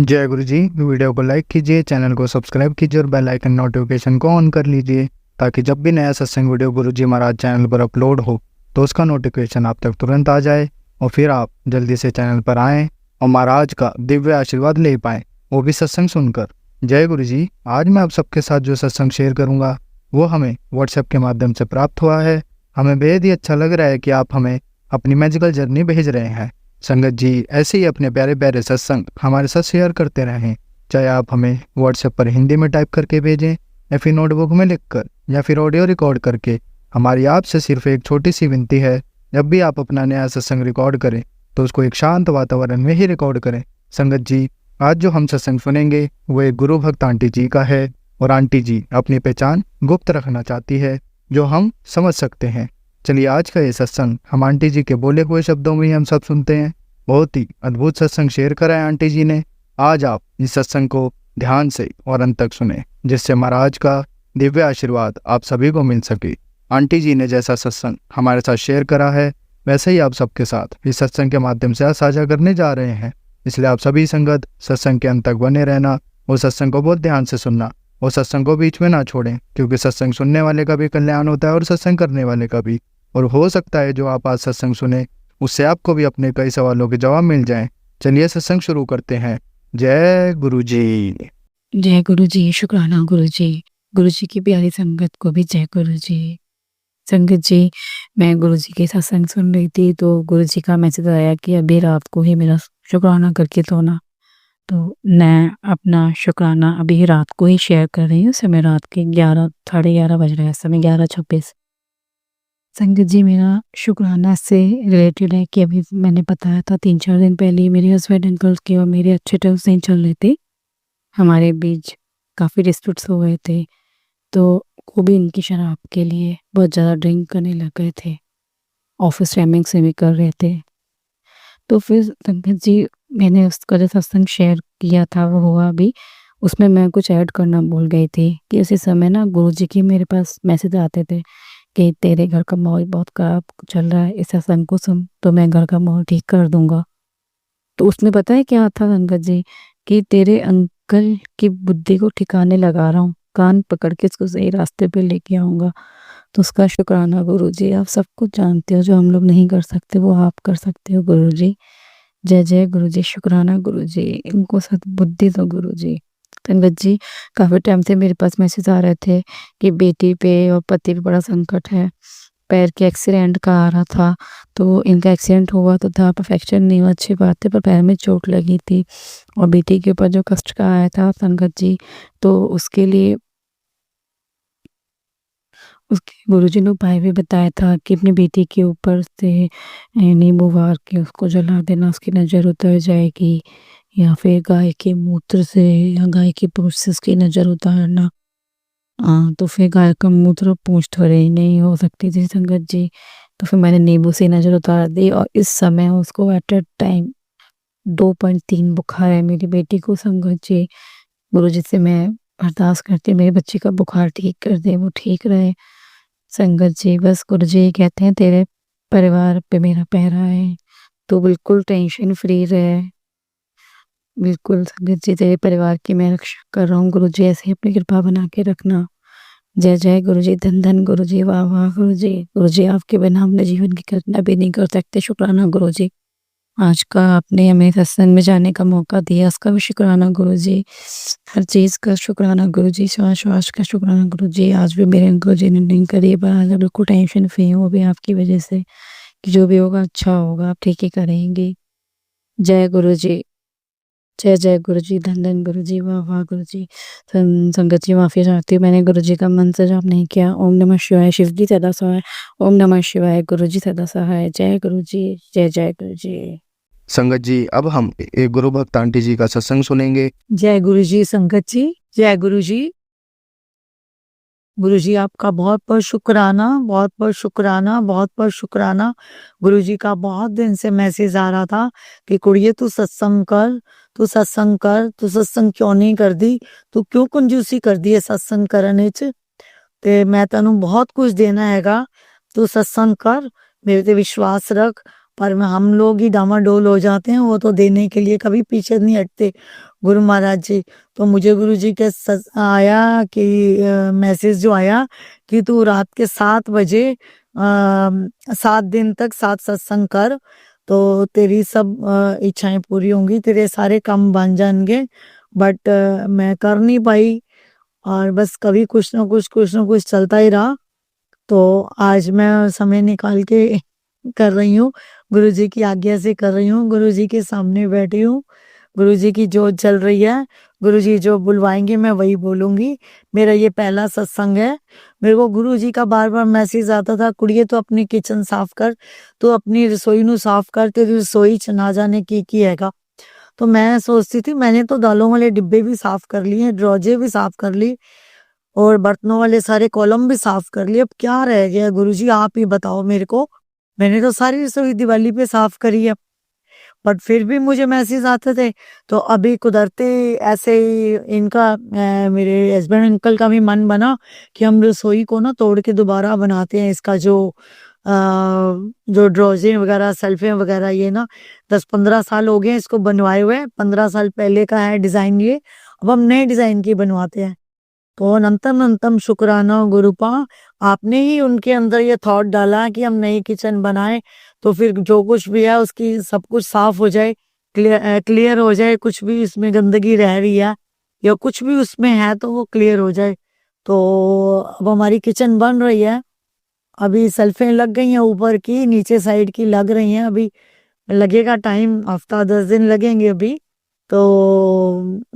जय गुरु जी। वीडियो को लाइक कीजिए, चैनल को सब्सक्राइब कीजिए और बेल आइकन नोटिफिकेशन को ऑन कर लीजिए ताकि जब भी नया सत्संग वीडियो गुरु जी महाराज चैनल पर अपलोड हो तो उसका नोटिफिकेशन आप तक तुरंत आ जाए और फिर आप जल्दी से चैनल पर आएँ और महाराज का दिव्य आशीर्वाद ले पाएँ, वो भी सत्संग सुनकर। जय गुरु जी। आज मैं आप सबके साथ जो सत्संग शेयर करूँगा वो हमें व्हाट्सएप के माध्यम से प्राप्त हुआ है। हमें बेहद ही अच्छा लग रहा है कि आप हमें अपनी मैजिकल जर्नी भेज रहे हैं। संगत जी, ऐसे ही अपने प्यारे प्यारे सत्संग हमारे साथ शेयर करते रहें, चाहे आप हमें व्हाट्सएप पर हिंदी में टाइप करके भेजें या फिर नोटबुक में लिखकर या फिर ऑडियो रिकॉर्ड करके। हमारी आपसे सिर्फ एक छोटी सी विनती है, जब भी आप अपना नया सत्संग रिकॉर्ड करें तो उसको एक शांत वातावरण में ही रिकॉर्ड करें। संगत जी, आज जो हम सत्संग सुनेंगे वो एक गुरु भक्त आंटी जी का है और आंटी जी अपनी पहचान गुप्त रखना चाहती है, जो हम समझ सकते हैं। चलिए आज का ये सत्संग हम आंटी जी के बोले हुए शब्दों में ही हम सब सुनते हैं। बहुत ही अद्भुत सत्संग शेयर करा है आंटी जी ने। आज आप इस सत्संग को ध्यान से और अंत तक सुने, जिससे महाराज का दिव्य आशीर्वाद आप सभी को मिल सके। आंटी जी ने जैसा सत्संग हमारे साथ शेयर करा है वैसे ही आप सबके साथ इस सत्संग के माध्यम से साझा करने जा रहे हैं। इसलिए आप सभी संगत सत्संग के अंत तक बने रहना और सत्संग को बहुत ध्यान से सुनना और सत्संग को बीच में ना छोड़ें, क्योंकि सत्संग सुनने वाले का भी कल्याण होता है और सत्संग करने वाले का भी। और हो सकता है जो आप आज सत्संग सुने उससे आपको भी अपने कई सवालों के जवाब मिल जाएं। चलिए सत्संग शुरू करते हैं। जय गुरु जी। जय गुरु जी। शुक्राना गुरु जी की प्यारी संगत को भी जय गुरु जी। संगत जी, मैं गुरु जी के सत्संग सुन रही थी तो गुरु जी का मैसेज आया कि अभी रात को ही मेरा शुक्राना करके सोना। तो मैं अपना शुक्राना अभी रात को ही शेयर कर रही हूँ। समय रात के 11 साढ़े 11 बज रहे हैं, समय 11:26। संगत जी, मेरा शुक्राना से रिलेटेड है कि अभी मैंने बताया था 3-4 दिन पहले मेरे हस्बैंड अंकल के और मेरे अच्छे टर्म्स नहीं चल रहे थे। हमारे बीच काफ़ी डिस्प्यूट्स हो गए थे, तो वो भी इनकी शराब के लिए बहुत ज़्यादा ड्रिंक करने लग गए थे। ऑफिस टाइमिंग से भी कर रहे थे। तो फिर संगत जी, मैंने उसका जो सत्संग शेयर किया था वो हुआ भी, उसमें मैं कुछ ऐड करना भूल गई थी कि उसी समय ना गुरुजी की मेरे पास मैसेज आते थे कि तेरे घर का माहौल बहुत ख़राब चल रहा है, इस सत्संग को सुन तो मैं घर का माहौल ठीक कर दूँगा। तो उसमें पता है क्या था संगत जी, कि तेरे अंकल की बुद्धि को ठिकाने लगा रहा हूँ, कान पकड़ के इसको सही रास्ते पे लेके आऊँगा। तो उसका शुक्राना गुरुजी। आप सब कुछ जानते हो, जो हम लोग नहीं कर सकते वो आप कर सकते हो गुरुजी। जय जय गुरुजी। शुक्राना गुरुजी, इनको सद्बुद्धि दो गुरुजी। संगत जी, काफ़ी टाइम से मेरे पास मैसेज आ रहे थे कि बेटी पे और पति पे बड़ा संकट है। पैर के एक्सीडेंट का आ रहा था, तो इनका एक्सीडेंट हुआ तो था, परफेक्शन नहीं हुआ, अच्छी बात है, पर पैर में चोट लगी थी और बेटी के ऊपर जो कष्ट का आया था संगत जी, तो उसके लिए उसके गुरुजी ने उपाय भी बताया था कि अपनी बेटी के ऊपर से नींबू वार के उसको जला देना, उसकी नज़र उतर जाएगी, या फिर गाय के मूत्र से या गाय की पूंछ से उसकी नज़र उतारना। तो फिर गाय का मूत्र पूंछ थोड़ी नहीं हो सकती थी संगत जी, तो फिर मैंने नींबू से नज़र उतार दी और इस समय उसको एट अ टाइम 2.3 बुखार है मेरी बेटी को संगत जी। गुरुजी से मैं अरदास करती हूँ मेरे बच्चे का बुखार ठीक कर दे, वो ठीक रहे। संगत जी, बस गुरुजी ये कहते हैं तेरे परिवार पे मेरा पहरा है, तो बिल्कुल टेंशन फ्री रहे। बिल्कुल संगत जी, तेरे परिवार की मैं रक्षा कर रहा हूँ गुरुजी, ऐसे ही अपनी कृपा बना के रखना। जय जय गुरुजी। धन धन गुरुजी। वाह वाह गुरुजी। गुरुजी, आपके बिना अपने जीवन की कल्पना भी नहीं कर सकते। शुक्राना गुरुजी। आज का आपने हमें सत्संग में जाने का मौका दिया, उसका भी शुक्राना गुरुजी। हर चीज़ का शुक्राना गुरुजी, श्वास-श्वास का शुक्राना गुरुजी। आज भी मेरे गुरुजी ने ड्रिंक करी, पर आज बिल्कुल टेंशन फ्री हूँ, वो भी आपकी वजह से, कि जो भी होगा अच्छा होगा, आप ठीक ही करेंगे। जय गुरुजी। जय जय गुरुजी। धन धन गुरुजी। वाह वाह गुरुजी। संगत जी, माफ़ी चाहती हूँ, मैंने गुरुजी का मंत्र जाप नहीं किया। ओम नमः शिवाय। शिव जी सदा सहाय। ओम नमः शिवाय। गुरुजी सदा सहाय। जय गुरुजी। जय जय गुरुजी। संगत जी, अब हम एक गुरु भक्त आंटी जी का सत्संग सुनेंगे। जय गुरु जी। संगत जी, जय गुरु जी। गुरु जी, आपका बहुत बहुत शुक्राना, बहुत बहुत शुक्राना, बहुत बहुत शुक्राना। गुरु जी का बहुत दिन से मैसेज आ रहा था कि कुड़िए तू सत्संग कर, तू सत्संग कर, तू सत्संग क्यों नहीं कर दी, तू क्यों कंजूसी कर दी है सत्संग करने च, ते मैं तेनू बहुत कुछ देना हैगा, तू सत्संग कर, मेरे ते विश्वास रख। पर हम लोग ही डामाडोल हो जाते हैं, वो तो देने के लिए कभी पीछे नहीं हटते। गुरु महाराज जी। तो मुझे गुरु जी के आया कि मैसेज जो आया कि तू रात के 7 बजे 7 दिन तक 7 सत्संग कर, तो तेरी सब इच्छाएं पूरी होंगी, तेरे सारे काम बन जाएंगे। बट मैं कर नहीं पाई, और बस कभी कुछ ना कुछ चलता ही रहा। तो आज मैं समय निकाल के कर रही हूँ, गुरु जी की आज्ञा से कर रही हूँ, गुरु जी के सामने बैठी हूँ, गुरु जी की जोत चल रही है, गुरु जी जो बुलवाएंगे मैं वही बोलूंगी। मेरा ये पहला सत्संग है। मेरे को गुरु जी का बार बार मैसेज आता था, कुड़िए तो अपनी किचन साफ कर, तो अपनी रसोई नु साफ कर, तेरी रसोई च ना जाने की हैगा। तो मैं सोचती थी, मैंने तो दालों वाले डिब्बे भी साफ कर लिए, ड्रॉजे भी साफ कर ली, और बर्तनों वाले सारे कॉलम भी साफ कर लिए। अब क्या रह गया गुरुजी, आप ही बताओ मेरे को। मैंने तो सारी रसोई दिवाली पे साफ करी है, बट फिर भी मुझे मैसेज आते थे। तो अभी कुदरती ऐसे ही इनका मेरे हस्बैंड अंकल का भी मन बना कि हम रसोई को ना तोड़ के दोबारा बनाते हैं। इसका जो ड्रॉजे वगैरह, सेल्फे वगैरह, ये ना 10-15 साल हो गए इसको बनवाए हुए, 15 साल पहले का है डिजाइन ये। अब हम नए डिजाइन की बनवाते हैं। तो अनंतम अनंतम शुक्राना गुरुपा, आपने ही उनके अंदर ये थॉट डाला कि हम नई किचन बनाए, तो फिर जो कुछ भी है उसकी सब कुछ साफ हो जाए, क्लियर हो जाए, कुछ भी इसमें गंदगी रह रही है या कुछ भी उसमें है तो वो क्लियर हो जाए। तो अब हमारी किचन बन रही है, अभी सेल्फें लग गई हैं, ऊपर की नीचे साइड की लग रही हैं। अभी लगेगा टाइम, हफ्ता 10 दिन लगेंगे अभी। तो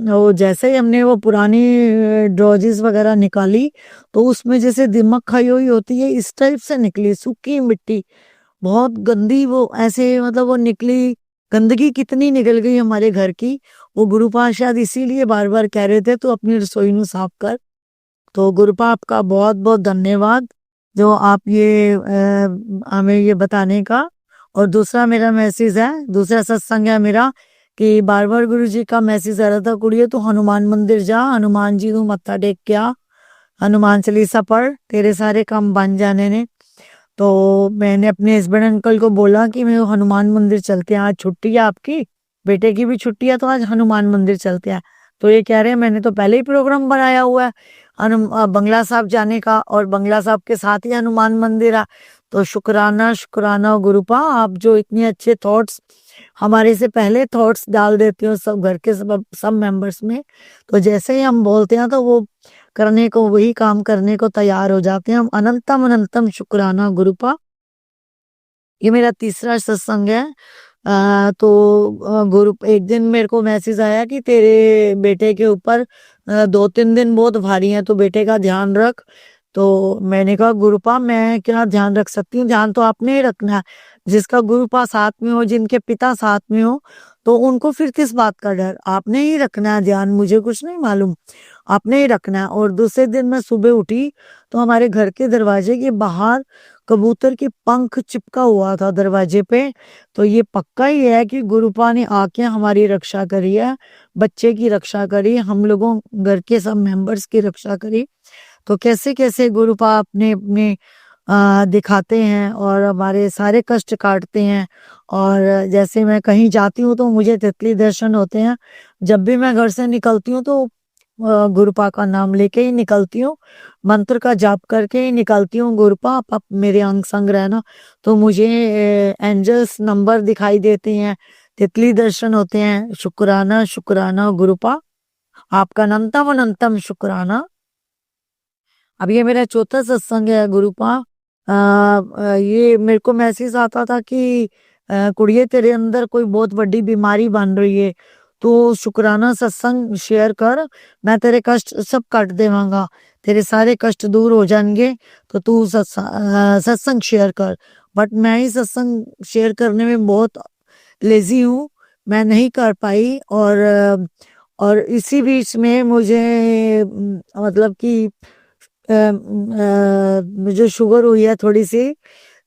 वो जैसे ही हमने वो पुरानी ड्रॉजेस वगैरह निकाली, तो उसमें जैसे दिमक खाई हुई होती है इस टाइप से निकली, सूखी मिट्टी, बहुत गंदी, वो ऐसे मतलब वो निकली। गंदगी कितनी निकल गई हमारे घर की। वो गुरुपा शायद इसीलिए बार बार कह रहे थे तो अपनी रसोई नु साफ कर। तो गुरुपा आपका बहुत बहुत धन्यवाद, जो आप ये हमें ये बताने का। और दूसरा मेरा मैसेज है, दूसरा सत्संग है मेरा, कि बार बार गुरु जी का मैसेज आ रहा था, कुड़िए तू हनुमान मंदिर जा, हनुमान जी को मत्था टेक के आ, हनुमान चालीसा पढ़, तेरे सारे काम बन जाने ने। तो मैंने अपने हस्बैंड अंकल को बोला कि मैं हनुमान मंदिर चलते हैं, आज छुट्टी है आपकी, बेटे की भी छुट्टी है, तो आज हनुमान मंदिर चलते हैं। तो ये कह रहे हैं मैंने तो पहले ही प्रोग्राम बनाया हुआ है बंगला साहब जाने का, और बंगला साहब के साथ ही हनुमान मंदिर है। तो शुक्राना शुक्राना गुरुपा, आप जो इतने अच्छे थॉट्स हमारे से पहले थॉट्स डाल देते हो सब घर के सब मेंबर्स में। तो जैसे ही हम बोलते हैं तो वो करने को, वही काम करने को तैयार हो जाते हैं। हम अनंतम अनंतम शुक्राना गुरुपा। ये मेरा तीसरा सत्संग है। तो गुरु एक दिन मेरे को मैसेज आया कि तेरे बेटे के ऊपर 2-3 दिन बहुत भारी हैं, तो बेटे का ध्यान रख। तो मैंने कहा गुरुपा मैं क्या ध्यान रख सकती हूँ, ध्यान तो आपने ही रखना है। जिसका गुरुपा साथ में हो, जिनके पिता साथ में हो, तो उनको फिर किस बात का डर, आपने ही रखना है ध्यान, मुझे कुछ नहीं मालूम, आपने ही रखना है। और दूसरे दिन मैं सुबह उठी तो हमारे घर के दरवाजे के बाहर कबूतर की पंख चिपका हुआ था दरवाजे पे। तो ये पक्का ही है कि गुरुपा ने आके हमारी रक्षा करी है, बच्चे की रक्षा करी, हम लोगों घर के सब मेंबर्स की रक्षा करी। तो कैसे कैसे गुरुपा अपने अपने दिखाते हैं और हमारे सारे कष्ट काटते हैं। और जैसे मैं कहीं जाती हूँ तो मुझे तितली दर्शन होते हैं। जब भी मैं घर से निकलती हूँ तो गुरुपा का नाम लेके ही निकलती हूँ, मंत्र का जाप करके ही निकलती हूँ। गुरुपा आप मेरे अंग संग रहना। तो मुझे एंजल्स नंबर दिखाई देते हैं, तितली दर्शन होते हैं। शुक्राना शुक्राना गुरुपा, आपका अनंतम अनंतम शुक्राना। अब ये मेरा चौथा सत्संग है गुरुपा। ये मेरे को मैसेज आता था कि कुड़िए तेरे अंदर कोई बहुत बड़ी बीमारी बन रही है, तो शुक्राना सत्संग शेयर कर, मैं तेरे कष्ट सब काट देवांगा, तेरे सारे कष्ट दूर हो जाएंगे। तो तू सत्संग शेयर कर। बट मैं ही सत्संग शेयर करने में बहुत लेजी हूँ, मैं नहीं कर पाई। और इसी बीच में मुझे मतलब कि मुझे शुगर हुई है थोड़ी सी।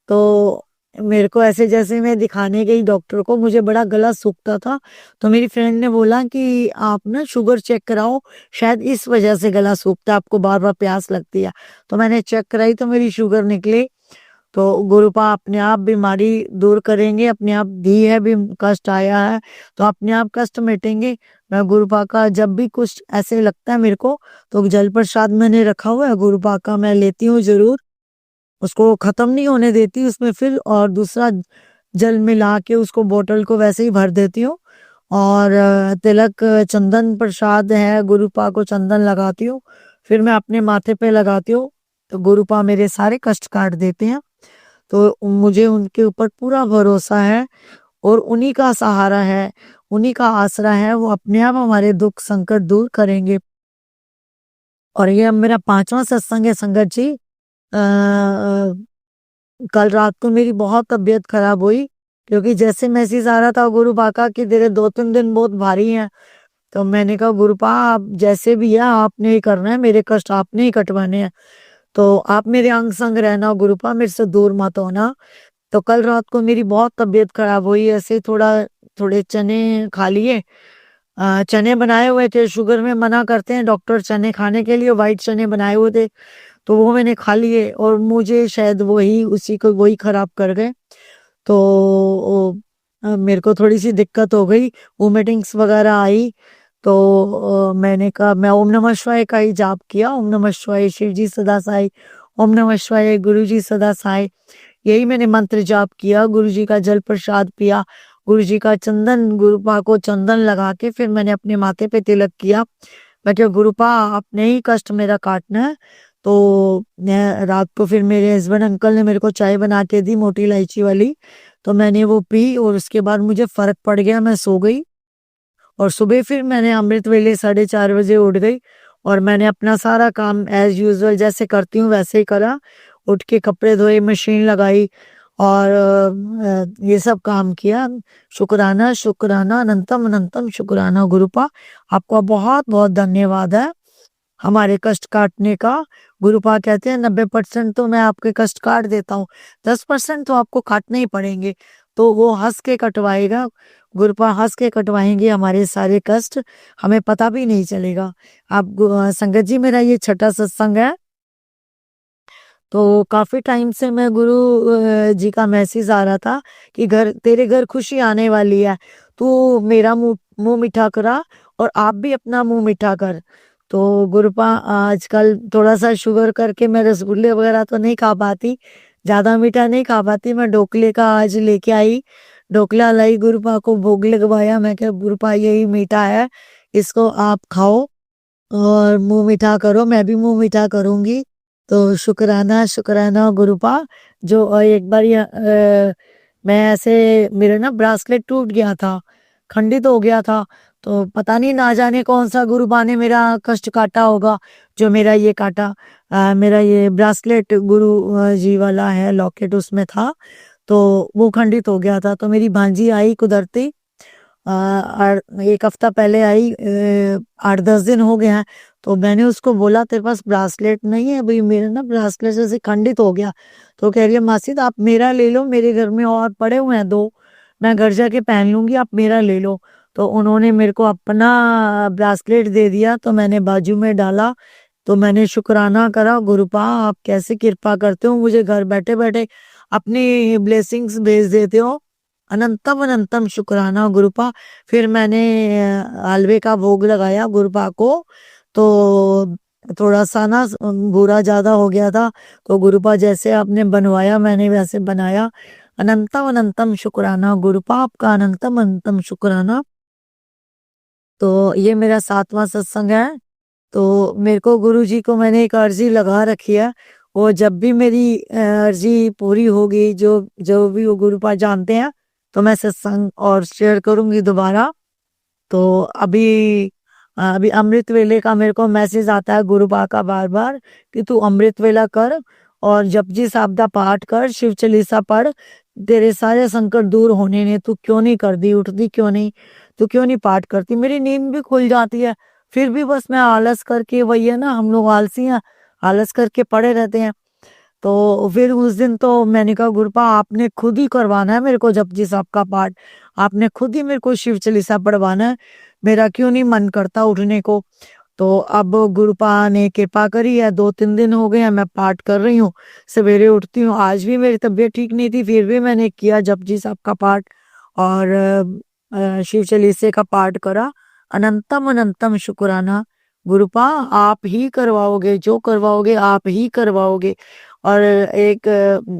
तो मेरे को ऐसे, जैसे मैं दिखाने गई डॉक्टर को, मुझे बड़ा गला सूखता था। तो मेरी फ्रेंड ने बोला कि आप ना शुगर चेक कराओ, शायद इस वजह से गला सूखता है, आपको बार बार प्यास लगती है। तो मैंने चेक कराई तो मेरी शुगर निकली तो गुरुपा अपने आप बीमारी दूर करेंगे, अपने आप दी है भी कष्ट आया है तो अपने आप कष्ट मिटेंगे। मैं गुरुपा का जब भी कुछ ऐसे लगता है मेरे को तो जल प्रसाद मैंने रखा हुआ है गुरुपा का, मैं लेती हूँ जरूर, उसको खत्म नहीं होने देती, उसमें फिर और दूसरा जल मिला के उसको बोतल को वैसे ही भर देती हूँ। और तिलक चंदन प्रसाद है, गुरुपा को चंदन लगाती हूँ, फिर मैं अपने माथे पे लगाती हूँ, तो गुरुपा मेरे सारे कष्ट काट देते हैं। तो मुझे उनके ऊपर पूरा भरोसा है और उन्हीं का सहारा है, उन्हीं का आसरा है, वो अपने आप हमारे दुख संकट दूर करेंगे। और ये अब मेरा 5वां सत्संग है संगत जी। कल रात को मेरी बहुत तबीयत खराब हुई क्योंकि जैसे मैसेज आ रहा था गुरुपा का कि तेरे 2-3 दिन बहुत भारी हैं, तो मैंने कहा गुरुपा आप जैसे भी है आपने ही करना है, मेरे कष्ट आपने ही कटवाने हैं, तो आप मेरे अंग संग रहना गुरुपा, मेरे से दूर मत होना। तो कल रात को मेरी बहुत तबीयत खराब हुई, ऐसे थोड़े चने खा लिए, चने बनाए हुए थे, शुगर में मना करते हैं डॉक्टर चने खाने के लिए, वाइट चने बनाए हुए थे, तो वो मैंने खा लिए और मुझे शायद वही खराब कर गए। तो मेरे को थोड़ी सी दिक्कत हो गई, वोमिटिंग्स वगैरह आई, तो मैंने कहा मैं ओम नमः शिवाय का ही जाप किया, ओम नमः शिवाय शिव जी सदा साई, ओम नमः शिवाय गुरु जी सदा साई, यही मैंने मंत्र जाप किया, गुरु जी का जल प्रसाद पिया, गुरु जी का चंदन, गुरुपा को चंदन लगा के फिर मैंने अपने माथे पे तिलक किया। मैं क्या गुरुपा आपने ही कष्ट मेरा काटना है। तो रात को फिर मेरे हस्बैंड अंकल ने मेरे को चाय बना के दी मोटी इलायची वाली, तो मैंने वो पी और उसके बाद मुझे फर्क पड़ गया, मैं सो गई। और सुबह फिर मैंने अमृत वेले 4:30 बजे उठ गई और मैंने अपना सारा काम एज यूजुअल जैसे करती हूँ वैसे ही करा, उठ के कपड़े धोए, मशीन लगाई और ये सब काम किया। शुक्राना शुक्राना अनंतम अनंतम शुक्राना गुरुपा, आपका बहुत बहुत धन्यवाद है हमारे कष्ट काटने का। गुरुपा कहते हैं 90% तो मैं आपके कष्ट काट देता हूँ, 10% तो आपको काटने ही पड़ेंगे, तो वो हंस के कटवाएगा, गुरुपा हंस के कटवाएंगे हमारे सारे कष्ट, हमें पता भी नहीं चलेगा। आप संगत जी मेरा ये 6ठा सत्संग है, तो काफी टाइम से मैं गुरु जी का मैसेज आ रहा था कि तेरे घर खुशी आने वाली है, तू मेरा मुंह मुंह मीठा करा और आप भी अपना मुंह मीठा कर। तो गुरुपा आजकल थोड़ा सा शुगर करके मैं रसगुल्ले वगैरह तो नहीं खा पाती, ज्यादा मीठा नहीं खा पाती, मैं ढोकले का आज लेके आई, ढोकला लाई, गुरुपा को भोग लगवाया, मैं क्या गुरुपा यही मीठा है, इसको आप खाओ और मुंह मीठा करो, मैं भी मुंह मीठा करूंगी। तो शुक्राना शुक्राना गुरुपा। जो एक बार मैं ऐसे मेरे ना ब्रासलेट टूट गया था, खंडित हो गया था, तो पता नहीं ना जाने कौन सा गुरुपा ने मेरा कष्ट काटा होगा, जो मेरा ये काटा, मेरा ये ब्रासलेट गुरु जी वाला है, लॉकेट उसमें था, तो वो खंडित हो गया था। तो मेरी भांजी आई कुदरती, और 1 हफ्ता पहले आई, 8-10 दिन हो गए हैं, तो मैंने उसको बोला तेरे पास ब्रासलेट नहीं है भाई, मेरा ना ब्रासलेट जैसे खंडित हो गया, तो कह रही है मासी आप मेरा ले लो, मेरे घर में और पड़े हुए हैं 2, मैं घर जाके पहन लूंगी, आप मेरा ले लो। तो उन्होंने मेरे को अपना ब्रासलेट दे दिया, तो मैंने बाजू में डाला, तो मैंने शुक्राना करा, गुरुपा आप कैसे कृपा करते हो, मुझे घर बैठे बैठे अपनी ब्लेसिंग्स भेज देते हो, अनंतम अनंतम शुक्राना गुरुपा। फिर मैंने हलवे का भोग लगाया गुरुपा को, तो थोड़ा सा ना बुरा ज्यादा हो गया था, तो गुरुपा जैसे आपने बनवाया मैंने वैसे बनाया, अनंतम अनंतम शुक्राना गुरुपा, आपका अनंतम अनंतम शुक्राना। तो ये मेरा 7वां सत्संग है। तो मेरे को गुरु जी को मैंने एक अर्जी लगा रखी है, वो जब भी मेरी अर्जी पूरी होगी, जो जो भी वो गुरुपा जानते हैं, तो मैं सत्संग और शेयर करूंगी दोबारा। तो अभी अमृत वेले का मेरे को मैसेज आता है गुरुपा का बार बार कि तू अमृत वेला कर और जपजी साहब दा पाठ कर, शिव चालीसा पढ़, तेरे सारे संकट दूर होने ने, तू क्यों नहीं करती, उठती क्यों नहीं, तू क्यों नहीं पाठ करती, मेरी नींद भी खुल जाती है, फिर भी बस मैं आलस करके, वही है ना हम लोग आलसी हैं, आलस करके पड़े रहते हैं। तो फिर उस दिन तो मैंने कहा गुरुपा आपने खुद ही करवाना है मेरे को जपजी साहब का पाठ, आपने खुद ही मेरे को शिव चालीसा पढ़वाना है, मेरा क्यों नहीं मन करता उठने को। तो अब गुरुपा ने कृपा करी है, 2-3 दिन हो गए हैं मैं पाठ कर रही हूँ, सवेरे उठती हूँ। आज भी मेरी तबीयत ठीक नहीं थी, फिर भी मैंने किया जपजी साहब का पाठ और शिव चालीसे का पाठ करा। अनंतम अनंतम शुक्राना गुरुपा, आप ही करवाओगे, जो करवाओगे आप ही करवाओगे। और एक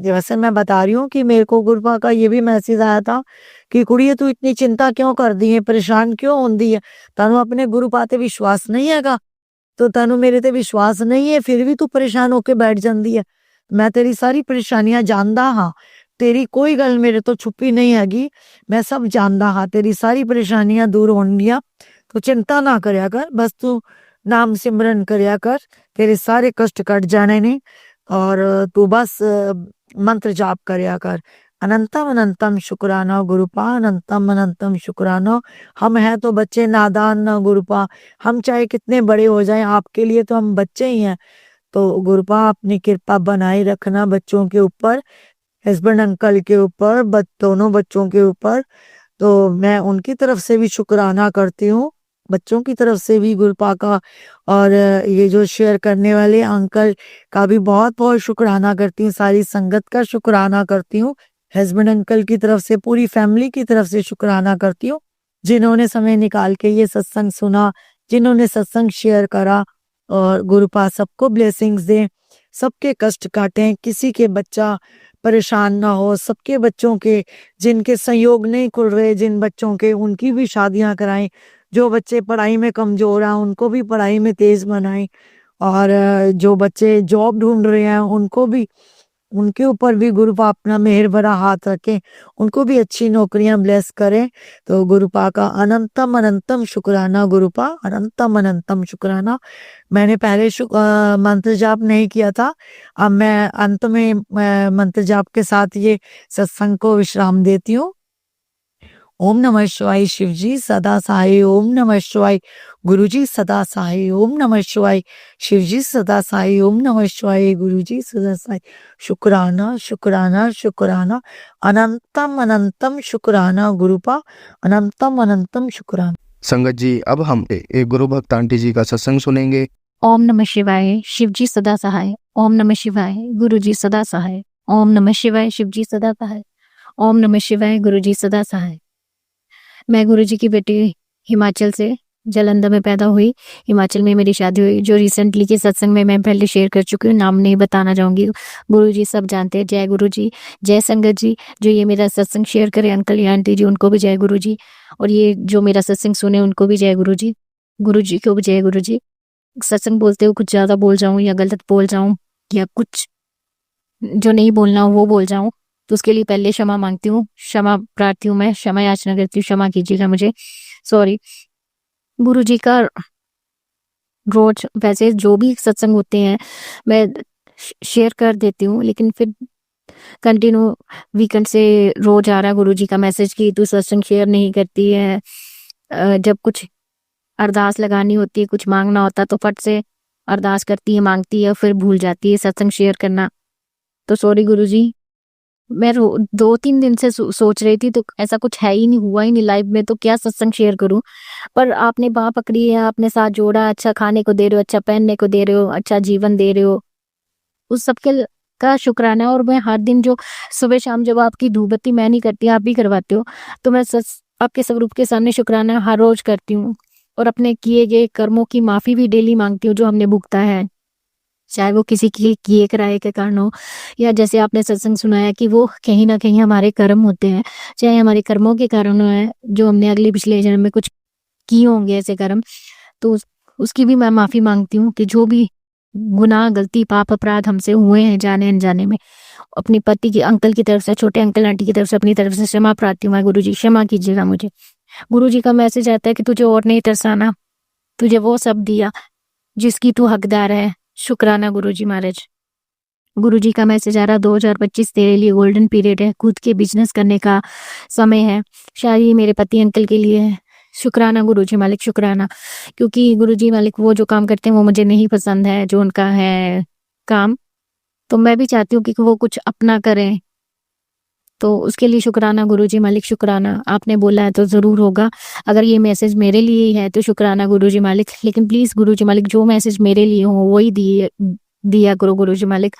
वैसे मैं बता रही हूँ कि मेरे को गुरुपा का ये भी मैसेज आया था कि कुड़िए तू इतनी चिंता क्यों कर दी है, परेशान क्यों होंदी है, तैनू अपने गुरुपा ते विश्वास नहीं हैगा, तो तैनू मेरे ते विश्वास नहीं है, फिर भी तू परेशान होके बैठ जांदी है। मैं तेरी सारी परेशानियां जानदा हाँ, तेरी कोई गल मेरे तो छुपी नहीं हैगी, मैं सब जानदा हाँ, तेरी सारी परेशानियां दूर होंदियां, तो चिंता ना करया कर, बस तू नाम सिमरन करया कर, तेरे सारे कष्ट कट जाने ने। और तू बस मंत्र जाप करया कर। अनंतम अनंतम शुक्राना गुरुपा, अनंतम अनंतम शुक्राना। हम हैं तो बच्चे नादान ना गुरुपा, हम चाहे कितने बड़े हो जाएं आपके लिए तो हम बच्चे ही हैं। तो गुरुपा अपनी कृपा बनाए रखना बच्चों के ऊपर, हस्बैंड अंकल के ऊपर, दोनों बच्चों के ऊपर। तो मैं उनकी तरफ से भी शुक्राना करती हूँ, बच्चों की तरफ से भी गुरुपा का, और ये जो शेयर करने वाले अंकल का भी बहुत बहुत शुक्राना करती हूँ, सारी संगत का शुक्राना करती हूँ, हस्बैंड अंकल की तरफ से, पूरी फैमिली की तरफ से शुक्राना करती हूँ, जिन्होंने समय निकाल के ये सत्संग सुना, जिन्होंने सत्संग शेयर करा। और गुरुपा सबको ब्लेसिंग्स दे, सबके कष्ट काटें, किसी के बच्चा परेशान ना हो, सबके बच्चों के, जिनके संयोग नहीं खुल रहे, जिन बच्चों के, उनकी भी शादियां कराएं, जो बच्चे पढ़ाई में कमजोर हैं उनको भी पढ़ाई में तेज बनाएं, और जो बच्चे जॉब ढूंढ रहे हैं उनको भी, उनके ऊपर भी गुरुपा अपना मेहर भरा हाथ रखें, उनको भी अच्छी नौकरियां ब्लेस करें। तो गुरुपा का अनंतम अनंतम शुक्राना गुरुपा, अनंतम अनंतम शुक्राना। मैंने पहले मंत्र जाप नहीं किया था, अब मैं अंत में मंत्र जाप के साथ ये सत्संग को विश्राम देती हूँ। ओम नमः शिवाय शिवजी सदा सहाय, ओम नमः शिवाय गुरुजी सदा सहाय, ओम नमः शिवाय शिवजी सदा सहाय, ओम नमः शिवाय गुरुजी सदा सहाय। शुक्राना शुक्राना शुक्राना, अनंतम अनंतम शुक्राना गुरुपा, अनंतम अनंतम शुक्राना। संगत जी, अब हम एक गुरु भक्त आंटी जी का सत्संग सुनेंगे। ओम नमः शिवाय शिवजी सदा सहाय, ओम नमः शिवाय गुरुजी सदा सहाय, ओम नमः शिवाय शिवजी सदा सहाय, ओम नमः शिवाय गुरुजी सदा सहाय। मैं गुरुजी की बेटी हिमाचल से जालंधर में पैदा हुई, हिमाचल में मेरी शादी हुई, जो रिसेंटली के सत्संग में मैं पहले शेयर कर चुकी हूँ, नाम नहीं बताना चाहूंगी, गुरुजी सब जानते हैं। जय गुरुजी, जय संगत जी, जो ये मेरा सत्संग शेयर करे अंकल या आंटी जी उनको भी जय गुरुजी, और ये जो मेरा सत्संग सुने उनको भी जय गुरुजी, गुरुजी को भी जय गुरुजी। सत्संग बोलते हुए कुछ ज्यादा बोल जाऊं या गलत बोल जाऊं या कुछ जो नहीं बोलना हो वो बोल जाऊं तो उसके लिए पहले क्षमा मांगती हूँ, क्षमा प्रार्थी हूँ, मैं क्षमा याचना करती हूँ, क्षमा कीजिएगा मुझे, सॉरी। गुरुजी का रोज वैसे जो भी सत्संग होते हैं मैं शेयर कर देती हूँ, लेकिन फिर कंटिन्यू वीकेंड से रोज आ रहा है गुरुजी का मैसेज कि तू सत्संग शेयर नहीं करती है। जब कुछ अरदास लगानी होती है, कुछ मांगना होता तो फट से अरदास करती है, मांगती है, फिर भूल जाती है सत्संग शेयर करना। तो सॉरी गुरुजी, मैं 2-3 दिन से सोच रही थी, तो ऐसा कुछ है ही नहीं, हुआ ही नहीं लाइफ में, तो क्या सत्संग शेयर करूं। पर आपने बाह पकड़ी है, आपने साथ जोड़ा, अच्छा खाने को दे रहे हो, अच्छा पहनने को दे रहे हो, अच्छा जीवन दे रहे हो, उस सबके का शुक्राना है। और मैं हर दिन जो सुबह शाम जब आपकी धूपबत्ती मैं नहीं करती आप भी करवाते हो, तो मैं आपके स्वरूप के सामने शुक्राना हर रोज करती हूँ, और अपने किए गए कर्मों की माफी भी डेली मांगती हूँ जो हमने भुगता है, चाहे वो किसी के किए कराए के कारण हो, या जैसे आपने सत्संग सुनाया कि वो कहीं ना कहीं हमारे कर्म होते हैं, चाहे हमारे कर्मों के कारण है जो हमने अगले पिछले जन्म में कुछ किए होंगे ऐसे कर्म, तो उसकी भी मैं माफी मांगती हूँ कि जो भी गुनाह गलती पाप अपराध हमसे हुए हैं जाने अनजाने में, अपने पति के अंकल की तरफ से, छोटे अंकल आंटी की तरफ से, अपनी तरफ से क्षमा प्रार्थी हूँ। गुरुजी क्षमा कीजिएगा मुझे। गुरुजी का मैसेज आता है कि तुझे और नहीं तरसाना, तुझे वो सब दिया जिसकी तू हकदार है। शुक्राना गुरुजी महाराज। गुरुजी का मैसेज आ रहा, 2025 तेरे लिए गोल्डन पीरियड है, खुद के बिजनेस करने का समय है, शायद ये मेरे पति अंकल के लिए है। शुक्राना गुरुजी मालिक, शुक्राना, क्योंकि गुरुजी मालिक वो जो काम करते हैं वो मुझे नहीं पसंद है, जो उनका है काम, तो मैं भी चाहती हूँ कि वो कुछ अपना करें, तो उसके लिए शुक्राना गुरुजी मालिक, शुक्राना। आपने बोला है तो ज़रूर होगा। अगर ये मैसेज मेरे लिए ही है तो शुक्राना गुरुजी मालिक, लेकिन प्लीज़ गुरुजी मालिक जो मैसेज मेरे लिए हो वही दिया करो गुरुजी मालिक।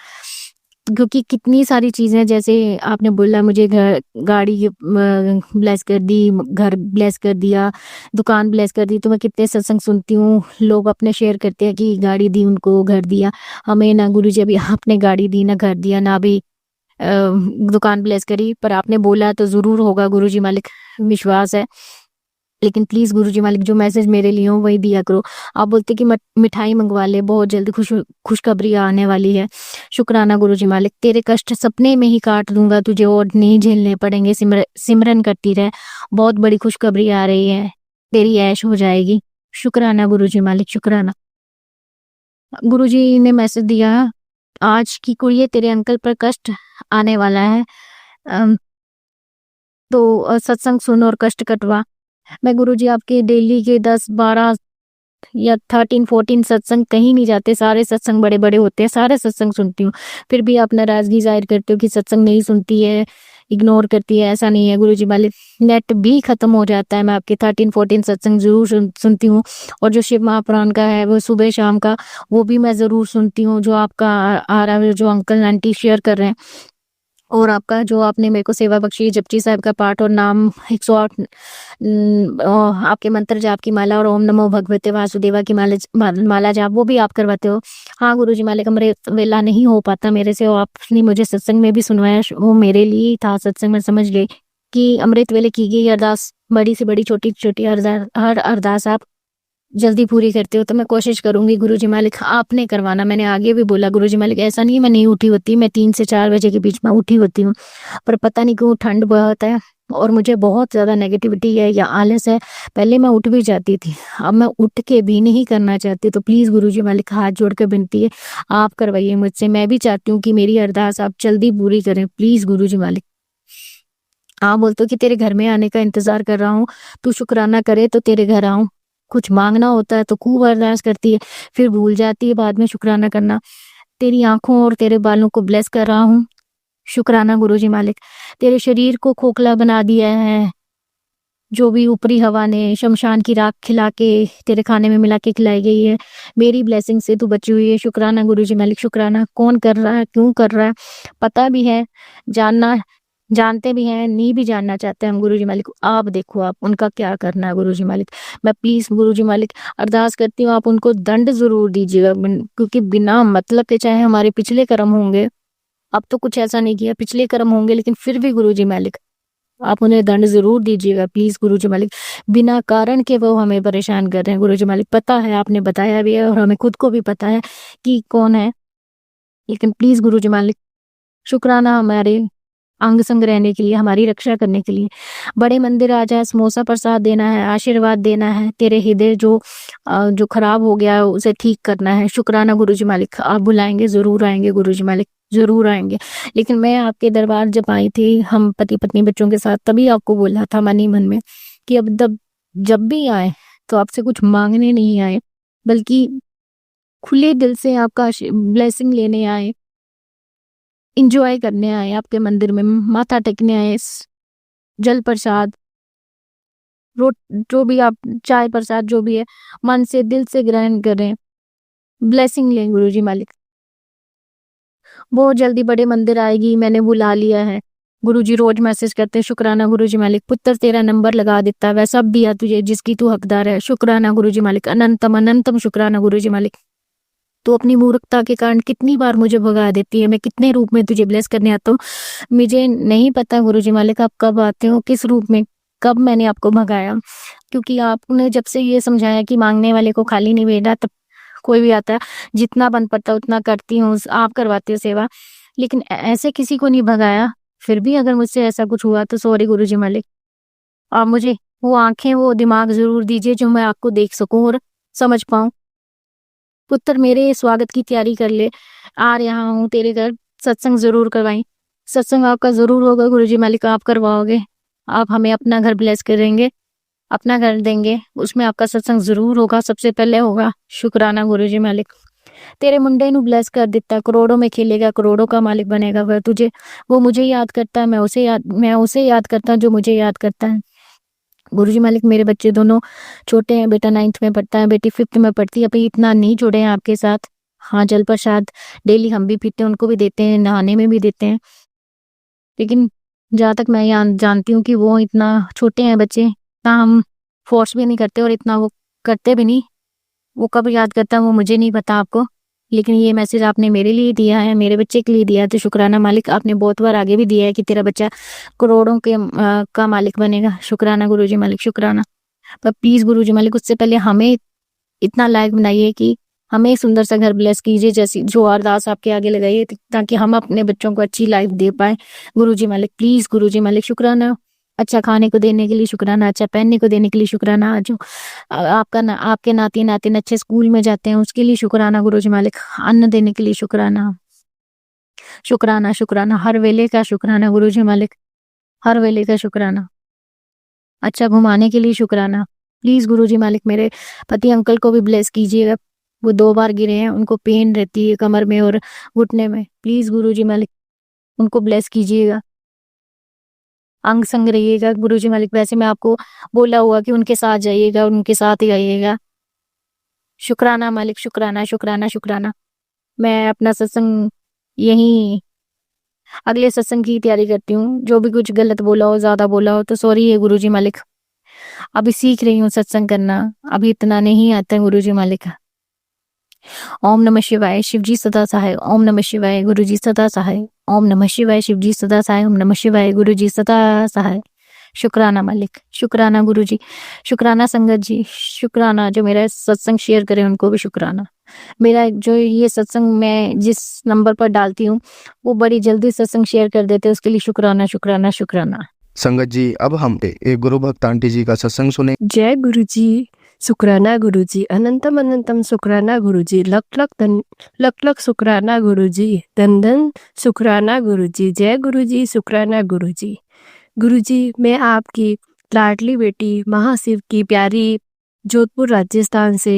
क्योंकि कितनी सारी चीज़ें, जैसे आपने बोला मुझे गाड़ी ब्लेस कर दी, घर ब्लेस कर दिया, दुकान ब्लेस कर दी, तो मैं कितने सत्संग सुनती हूँ, लोग अपने शेयर करते हैं कि गाड़ी दी उनको, घर दिया। हमें ना गुरुजी अभी आपने गाड़ी दी, ना घर दिया, ना अभी दुकान ब्लेस करी, पर आपने बोला तो ज़रूर होगा गुरुजी मालिक, विश्वास है। लेकिन प्लीज़ गुरुजी मालिक जो मैसेज मेरे लिए हो वही दिया करो। आप बोलते कि मिठाई मंगवा ले, बहुत जल्दी खुशखबरी आने वाली है। शुक्राना गुरुजी मालिक, तेरे कष्ट सपने में ही काट दूंगा, तुझे और नहीं झेलने पड़ेंगे। सिमरन करती रहे, बहुत बड़ी खुशखबरी आ रही है, तेरी ऐश हो जाएगी। शुक्राना गुरुजी मालिक, शुक्राना। गुरुजी ने मैसेज दिया, आज की कुड़िए तेरे अंकल पर कष्ट आने वाला है, तो सत्संग सुन और कष्ट कटवा। मैं गुरुजी आपके डेली के 10-12 या 13-14 सत्संग कहीं नहीं जाते, सारे सत्संग बड़े बड़े होते हैं, सारे सत्संग सुनती हूँ, फिर भी आप नाराजगी जाहिर करते हो कि सत्संग नहीं सुनती है, इग्नोर करती है। ऐसा नहीं है गुरुजी मालिक, नेट भी खत्म हो जाता है, मैं आपके 13-14 सत्संग जरूर सुनती हूँ। और जो शिव महापुराण का है वो सुबह शाम का, वो भी मैं जरूर सुनती हूँ, जो आपका आ रहा है, जो अंकल आंटी शेयर कर रहे हैं। और आपका जो आपने मेरे को सेवा बख्शी, जपजी साहब का पाठ और नाम 108 आपके मंत्र जाप की माला और ओम नमो भगवते वासुदेवा की माला जाप, वो भी आप करवाते हो। हाँ गुरुजी मालिक, अमृत वेला नहीं हो पाता मेरे से, और आपने मुझे सत्संग में भी सुनवाया, वो मेरे लिए ही था सत्संग में, समझ गई कि अमृत वेले की गई अरदास, बड़ी से बड़ी छोटी छोटी हर अरदास आप जल्दी पूरी करते हो। तो मैं कोशिश करूंगी गुरुजी मालिक, आपने करवाना। मैंने आगे भी बोला गुरुजी मालिक, ऐसा नहीं मैं नहीं उठी होती, मैं 3 से 4 बजे के बीच में उठी होती हूँ, पर पता नहीं क्यों ठंड बहुत है और मुझे बहुत ज़्यादा नेगेटिविटी है या आलस है। पहले मैं उठ भी जाती थी, अब मैं उठ के भी नहीं करना चाहती। तो प्लीज़ गुरुजी मालिक, हाथ जोड़ के विनती है, आप करवाइए मुझसे। मैं भी चाहती हूँ कि मेरी अरदास आप जल्दी पूरी करें, प्लीज़ गुरुजी मालिक। आप बोलते हो कि तेरे घर में आने का इंतजार कर रहा हूँ, तू शुक्राना करे तो तेरे घर आऊं। कुछ मांगना होता है तो खूब अरदास करती है, फिर भूल जाती है बाद में शुक्राना करना। तेरी आंखों और तेरे बालों को ब्लेस कर रहा हूँ, शुक्राना गुरुजी मालिक। तेरे शरीर को खोखला बना दिया है, जो भी ऊपरी हवा ने शमशान की राख खिला के तेरे खाने में मिला के खिलाई गई है, मेरी ब्लेसिंग से तू बची हुई है। शुक्राना गुरुजी मालिक, शुक्राना। कौन कर रहा है, क्यों कर रहा है, पता भी है, जानते भी हैं, नहीं भी जानना चाहते हम गुरुजी मालिक, आप देखो आप उनका क्या करना है गुरुजी मालिक। मैं प्लीज गुरुजी मालिक अरदास करती हूँ, आप उनको दंड जरूर दीजिएगा, क्योंकि बिना मतलब के चाहे हमारे पिछले कर्म होंगे, अब तो कुछ ऐसा नहीं किया, पिछले कर्म होंगे, लेकिन फिर भी गुरुजी मालिक आप उन्हें दंड जरूर दीजिएगा प्लीज गुरुजी मालिक। बिना कारण के वो हमें परेशान कर रहे हैं गुरुजी मालिक, पता है, आपने बताया भी है और हमें खुद को भी पता है कि कौन है, लेकिन प्लीज गुरुजी मालिक शुक्राना हमारे अंग संग रहने के लिए, हमारी रक्षा करने के लिए। बड़े मंदिर आ जाए, समोसा प्रसाद देना है, आशीर्वाद देना है, तेरे हृदय जो खराब हो गया है उसे ठीक करना है। शुक्राना गुरुजी मालिक, आप बुलाएंगे जरूर आएंगे गुरुजी मालिक, जरूर आएंगे। लेकिन मैं आपके दरबार जब आई थी, हम पति पत्नी बच्चों के साथ, तभी आपको बोला था मन ही मन में कि अब जब भी आए तो आपसे कुछ मांगने नहीं आए, बल्कि खुले दिल से आपका ब्लेसिंग लेने आए, इंजॉय करने आए, आपके मंदिर में माथा टेकने आए, जल प्रसाद जो भी आप, चाय प्रसाद जो भी है, मन से दिल से ग्रहण करें, ब्लेसिंग लें गुरुजी मालिक। बहुत जल्दी बड़े मंदिर आएगी, मैंने बुला लिया है। गुरुजी रोज मैसेज करते हैं, शुक्राना गुरुजी मालिक, पुत्र तेरा नंबर लगा देता है, वैसा भी दिया तुझे जिसकी तू हकदार है। शुक्राना गुरुजी मालिक, अनंतम अनंतम शुक्राना गुरुजी मालिक। तो अपनी मूर्खता के कारण कितनी बार मुझे भगा देती है, मैं कितने रूप में तुझे ब्लेस करने आता हूँ, मुझे नहीं पता गुरुजी मालिक आप कब आते हो, किस रूप में, कब मैंने आपको भगाया। क्योंकि आपने जब से ये समझाया कि मांगने वाले को खाली नहीं भेजना, तब कोई भी आता है, जितना बन पड़ता उतना करती हूँ, आप करवाते हो सेवा, लेकिन ऐसे किसी को नहीं भगाया। फिर भी अगर मुझसे ऐसा कुछ हुआ तो सॉरी गुरुजी मालिक, आप मुझे वो आंखें, वो दिमाग जरूर दीजिए जो मैं आपको देख सकूं और समझ पाऊं। पुत्र मेरे स्वागत की तैयारी कर ले, आ रहा हूँ तेरे घर, सत्संग जरूर करवाई। सत्संग आपका जरूर होगा गुरुजी मालिक, आप करवाओगे, आप हमें अपना घर ब्लेस करेंगे, अपना घर देंगे, उसमें आपका सत्संग जरूर होगा, सबसे पहले होगा। शुक्राना गुरुजी मालिक। तेरे मुंडे ਨੂੰ ब्लेस कर ਦਿੱਤਾ, करोड़ों में खेलेगा, करोड़ों का मालिक बनेगा। फिर तुझे वो मुझे याद करता है, मैं उसे याद करता हूँ जो मुझे याद करता है। गुरुजी मालिक मेरे बच्चे दोनों छोटे हैं, बेटा 9th में पढ़ता है, बेटी 5th में पढ़ती है। अभी इतना नहीं जुड़े हैं आपके साथ। हाँ, जल प्रसाद डेली हम भी पीते हैं, उनको भी देते हैं, नहाने में भी देते हैं। लेकिन जहाँ तक मैं जानती हूँ कि वो इतना छोटे हैं बच्चे, इतना हम फोर्स भी नहीं करते और इतना वो करते भी नहीं। वो कब याद करता है वो मुझे नहीं पता आपको, लेकिन ये मैसेज आपने मेरे लिए दिया है, मेरे बच्चे के लिए दिया है, तो शुक्राना मालिक। आपने बहुत बार आगे भी दिया है कि तेरा बच्चा करोड़ों के का मालिक बनेगा। शुक्राना गुरुजी मालिक, शुक्राना। पर प्लीज गुरुजी मालिक, उससे पहले हमें इतना लायक बनाइए कि हमें सुंदर सा घर ब्लेस कीजिए, जैसी जो अरदास आपके आगे लगाइए, ताकि हम अपने बच्चों को अच्छी लाइफ दे पाए। गुरुजी मालिक प्लीज, गुरुजी मालिक शुक्राना। अच्छा खाने को देने के लिए शुक्राना, अच्छा पहनने को देने के लिए शुक्राना, जो आपके नाती नातिन अच्छे स्कूल में जाते हैं उसके लिए शुक्राना गुरुजी मालिक। अन्न देने के लिए शुक्राना, शुक्राना शुक्राना, हर वेले का शुक्राना गुरुजी मालिक, हर वेले का शुक्राना। अच्छा घुमाने के लिए शुक्राना। प्लीज गुरुजी मालिक मेरे पति अंकल को भी ब्लेस कीजिएगा। वो 2 बार गिरे हैं, उनको पेन रहती है कमर में और घुटने में। प्लीज गुरुजी मालिक उनको ब्लेस कीजिएगा, अंग संग रहिएगा गुरुजी मालिक। वैसे मैं आपको बोला हुआ कि उनके साथ जाइएगा, उनके साथ ही आइएगा। शुक्राना मालिक, शुक्राना शुक्राना शुक्राना। मैं अपना सत्संग यहीं अगले सत्संग की तैयारी करती हूँ। जो भी कुछ गलत बोला हो, ज्यादा बोला हो तो सॉरी है गुरुजी मालिक। अभी सीख रही हूँ सत्संग करना, अभी इतना नहीं आता है गुरुजी मालिक। ओम नमः शिवाय, शिवजी सदा सहाय। ओम नमः शिवाय, गुरुजी सदा सहाय। ओम नमः शिवाय, शिवजी सदा सहाय। ओम नमः शिवाय, गुरुजी सदा सहाय। शुक्राना मालिक, शुक्राना गुरुजी, शुक्राना संगत जी, शुक्राना जो मेरा सत्संग शेयर करें उनको भी शुक्राना। मेरा जो ये सत्संग मैं जिस नंबर पर डालती हूँ वो बड़ी जल्दी सत्संग शेयर कर देते हैं, उसके लिए शुक्राना शुक्राना शुक्राना। संगत जी, अब हम एक गुरु भक्त आंटी जी का सत्संग सुने। जय गुरुजी, शुक्राना गुरुजी, अनंतम अनंतम शुक्राना गुरुजी, लख लख शुक्राना गुरुजी, धन धन शुक्राना गुरुजी, जय गुरुजी, शुक्राना गुरुजी। गुरुजी, मैं आपकी लाडली बेटी महाशिव की प्यारी जोधपुर राजस्थान से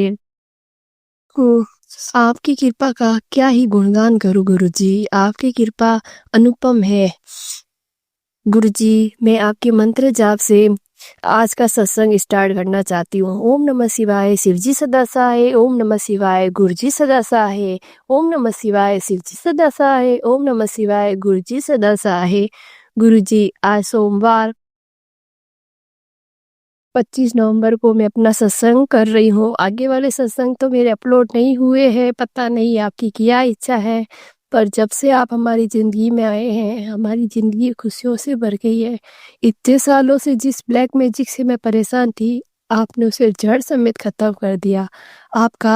हूँ। आपकी कृपा का क्या ही गुणगान करूँ गुरुजी, आपकी कृपा अनुपम है। गुरुजी, मैं आपके मंत्र जाप से आज का सत्संग स्टार्ट करना चाहती हूँ। ओम नमः शिवाय, शिवजी सदा सहाय। ओम नमः शिवाय, गुरुजी सदा सहाय। ओम नमः शिवाय, शिवजी सदा सहाय। ओम नमः शिवाय, गुरुजी सदा सहाय। गुरुजी, आज सोमवार 25 नवंबर को मैं अपना सत्संग कर रही हूँ। आगे वाले सत्संग तो मेरे अपलोड नहीं हुए हैं, पता नहीं आपकी क्या इच्छा है, पर जब से आप हमारी ज़िंदगी में आए हैं हमारी ज़िंदगी खुशियों से भर गई है। इतने सालों से जिस ब्लैक मैजिक से मैं परेशान थी, आपने उसे जड़ समेत खत्म कर दिया। आपका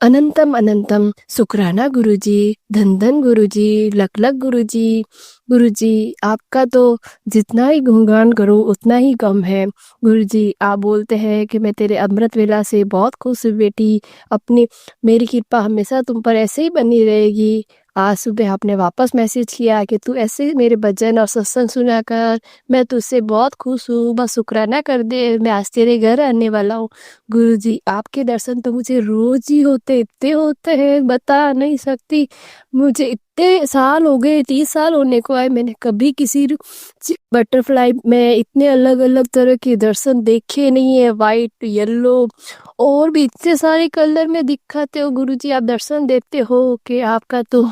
अनंतम अनंतम शुक्राना गुरुजी, धन धन गुरुजी, लख लख गुरुजी। गुरुजी, आपका तो जितना ही गुणगान करूं उतना ही कम है। गुरुजी, आप बोलते हैं कि मैं तेरे अमृत वेला से बहुत खुश हूँ बेटी, अपनी मेरी कृपा हमेशा तुम पर ऐसे ही बनी रहेगी। आज सुबह आपने वापस मैसेज किया कि तू ऐसे मेरे भजन और सत्संग सुना कर, मैं तुझसे बहुत खुश हूँ, बस शुक्राना कर दे, मैं आज तेरे घर आने वाला हूँ। गुरुजी, आपके दर्शन तो मुझे रोज ही इतने होते हैं, बता नहीं सकती। मुझे इतने साल हो गए, 30 साल होने को आए, मैंने कभी किसी बटरफ्लाई में इतने अलग अलग तरह के दर्शन देखे नहीं है। वाइट, येलो और भी इतने सारे कलर में दिखाते हो गुरुजी, आप दर्शन देते हो कि आपका तो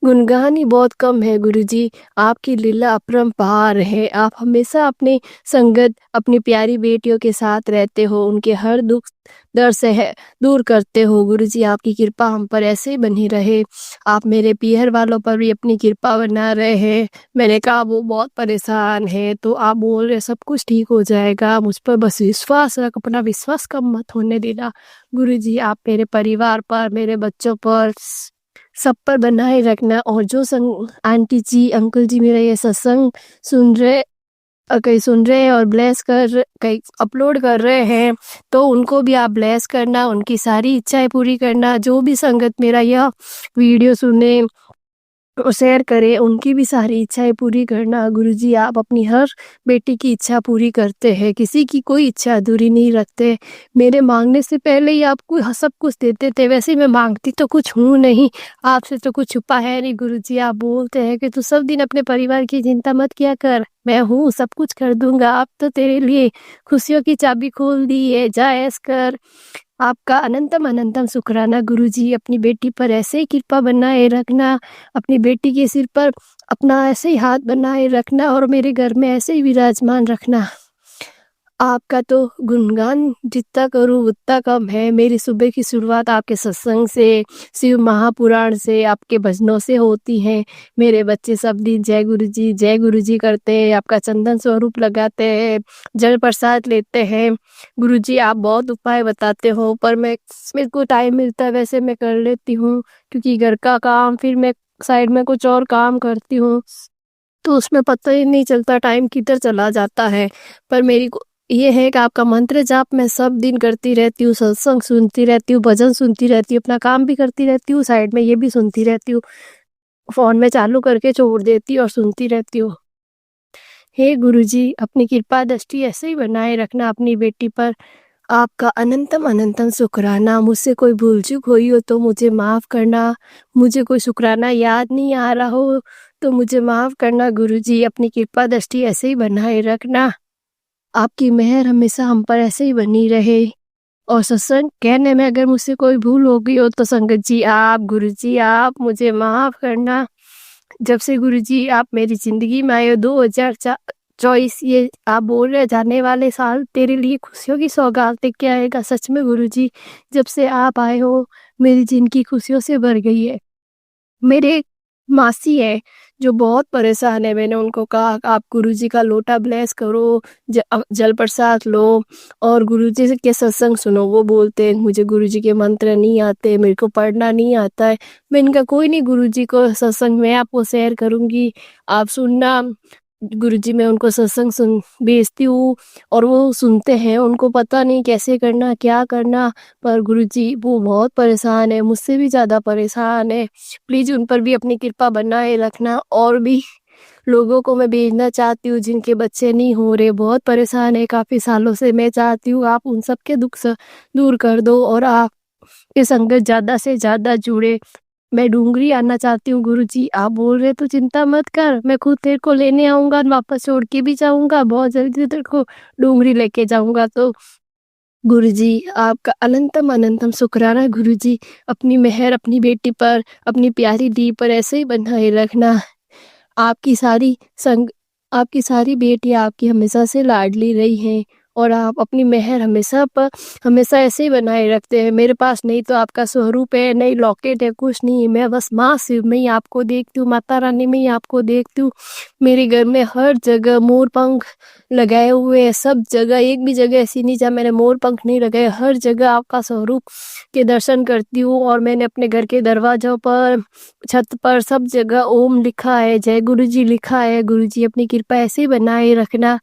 गुणगान ही बहुत कम है। गुरुजी, आपकी लीला अपरंपार है। आप हमेशा अपनी संगत अपनी प्यारी बेटियों के साथ रहते हो, उनके हर दुख दर्द से है दूर करते हो। गुरुजी, आपकी कृपा हम पर ऐसे ही बनी रहे। आप मेरे पीहर वालों पर भी अपनी कृपा बना रहे हैं। मैंने कहा वो बहुत परेशान है, तो आप बोल रहे सब कुछ ठीक हो जाएगा, मुझ पर बस विश्वास रख, अपना विश्वास कम मत होने देना। गुरुजी, आप मेरे परिवार पर, मेरे बच्चों पर, सब पर बनाए रखना। और जो आंटी जी अंकल जी मेरा ये सत्संग कहीं सुन रहे हैं और ब्लेस कर कहीं अपलोड कर रहे हैं, तो उनको भी आप ब्लेस करना, उनकी सारी इच्छाएं पूरी करना। जो भी संगत मेरा यह वीडियो सुने शेयर करें, उनकी भी सारी इच्छाएँ पूरी करना। गुरुजी आप अपनी हर बेटी की इच्छा पूरी करते हैं, किसी की कोई इच्छा अधूरी नहीं रखते। मेरे माँगने से पहले ही आपको सब कुछ देते थे, वैसे मैं माँगती तो कुछ हूँ नहीं, आपसे तो कुछ छुपा है नहीं। गुरुजी आप बोलते हैं कि तू सब दिन अपने परिवार की चिंता मत किया कर, मैं हूँ सब कुछ कर दूँगा। अब तो तेरे लिए खुशियों की चाबी खोल दी है, जा ऐश कर। आपका अनंतम अनंतम शुक्राना गुरुजी, अपनी बेटी पर ऐसे ही कृपा बनाए रखना, अपनी बेटी के सिर पर अपना ऐसे ही हाथ बनाए रखना और मेरे घर में ऐसे ही विराजमान रखना। आपका तो गुणगान जितना करूँ उतना कम है। मेरी सुबह की शुरुआत आपके सत्संग से, शिव महापुराण से, आपके भजनों से होती है। मेरे बच्चे सब दिन जय गुरुजी करते हैं, आपका चंदन स्वरूप लगाते हैं, जल प्रसाद लेते हैं। गुरुजी आप बहुत उपाय बताते हो, पर मेरे को टाइम मिलता है वैसे मैं कर लेती हूँ, क्योंकि घर का काम फिर मैं साइड में कुछ और काम करती हूँ, तो उसमें पता ही नहीं चलता टाइम किधर चला जाता है। पर मेरी ये है कि आपका मंत्र जाप मैं सब दिन करती रहती हूँ, सत्संग सुनती रहती हूँ, भजन सुनती रहती हूँ, अपना काम भी करती रहती हूँ, साइड में ये भी सुनती रहती हूँ, फ़ोन में चालू करके छोड़ देती हूँ और सुनती रहती हूँ। हे गुरुजी अपनी कृपा दृष्टि ऐसे ही बनाए रखना अपनी बेटी पर। आपका अनंतम अनंतम शुक्राना। मुझसे कोई भूल चूक हुई हो तो मुझे माफ़ करना, मुझे कोई शुक्राना याद नहीं आ रहा हो तो मुझे माफ़ करना गुरुजी। अपनी कृपा दृष्टि ऐसे ही बनाए रखना, आपकी मेहर हमेशा हम पर ऐसे ही बनी रहे। और सत्संग कहने में अगर मुझसे कोई भूल हो गई हो तो संगत जी आप, गुरुजी आप मुझे माफ़ करना। जब से गुरुजी आप मेरी ज़िंदगी में आए हो 2024, ये आप बोल रहे जाने वाले साल तेरे लिए खुशियों की सौगात लेके आएगा। सच में गुरुजी जब से आप आए हो मेरी ज़िंदगी खुशियों से भर गई है। मेरे मासी है जो बहुत परेशान है, मैंने उनको कहा आप गुरुजी का लोटा ब्लेस करो, जल प्रसाद लो और गुरुजी से के सत्संग सुनो। वो बोलते हैं मुझे गुरुजी के मंत्र नहीं आते, मेरे को पढ़ना नहीं आता है। मैं इनका कोई नहीं, गुरुजी को सत्संग मैं आपको शेयर करूँगी, आप सुनना। गुरुजी मैं उनको सत्संग भेजती हूँ और वो सुनते हैं, उनको पता नहीं कैसे करना क्या करना, पर गुरुजी वो बहुत परेशान है, मुझसे भी ज़्यादा परेशान है। प्लीज़ उन पर भी अपनी कृपा बनाए रखना। और भी लोगों को मैं भेजना चाहती हूँ जिनके बच्चे नहीं हो रहे, बहुत परेशान है काफ़ी सालों से। मैं चाहती हूँ आप उन सब के दुख दूर कर दो और आप ये संगत ज़्यादा से ज़्यादा जुड़े। मैं डूंगरी आना चाहती हूँ गुरुजी, आप बोल रहे तो चिंता मत कर, मैं खुद तेरे को लेने आऊँगा, वापस छोड़ के भी जाऊँगा, बहुत जल्दी तेरे को डूंगरी लेके जाऊँगा। तो गुरुजी आपका अनंतम अनंतम शुक्राना गुरुजी, अपनी मेहर अपनी बेटी पर, अपनी प्यारी दी पर ऐसे ही बनाए रखना। आपकी सारी संग आपकी सारी बेटियाँ आपकी हमेशा से लाडली रही हैं और आप अपनी मेहर हमेशा ऐसे ही बनाए रखते हैं। मेरे पास नहीं तो आपका स्वरूप है, नहीं लॉकेट है, कुछ नहीं है। मैं बस माँ शिव में ही आपको देखती हूँ, माता रानी में ही आपको देखती हूँ। मेरे घर में हर जगह मोर पंख लगाए हुए हैं, सब जगह, एक भी जगह ऐसी नहीं जहाँ मैंने मोर पंख नहीं लगाए। हर जगह आपका स्वरूप के दर्शन करती हूँ और मैंने अपने घर के दरवाजों पर, छत पर, सब जगह ओम लिखा है, जय गुरुजी लिखा है। गुरुजी अपनी कृपा ऐसे ही बनाए रखना।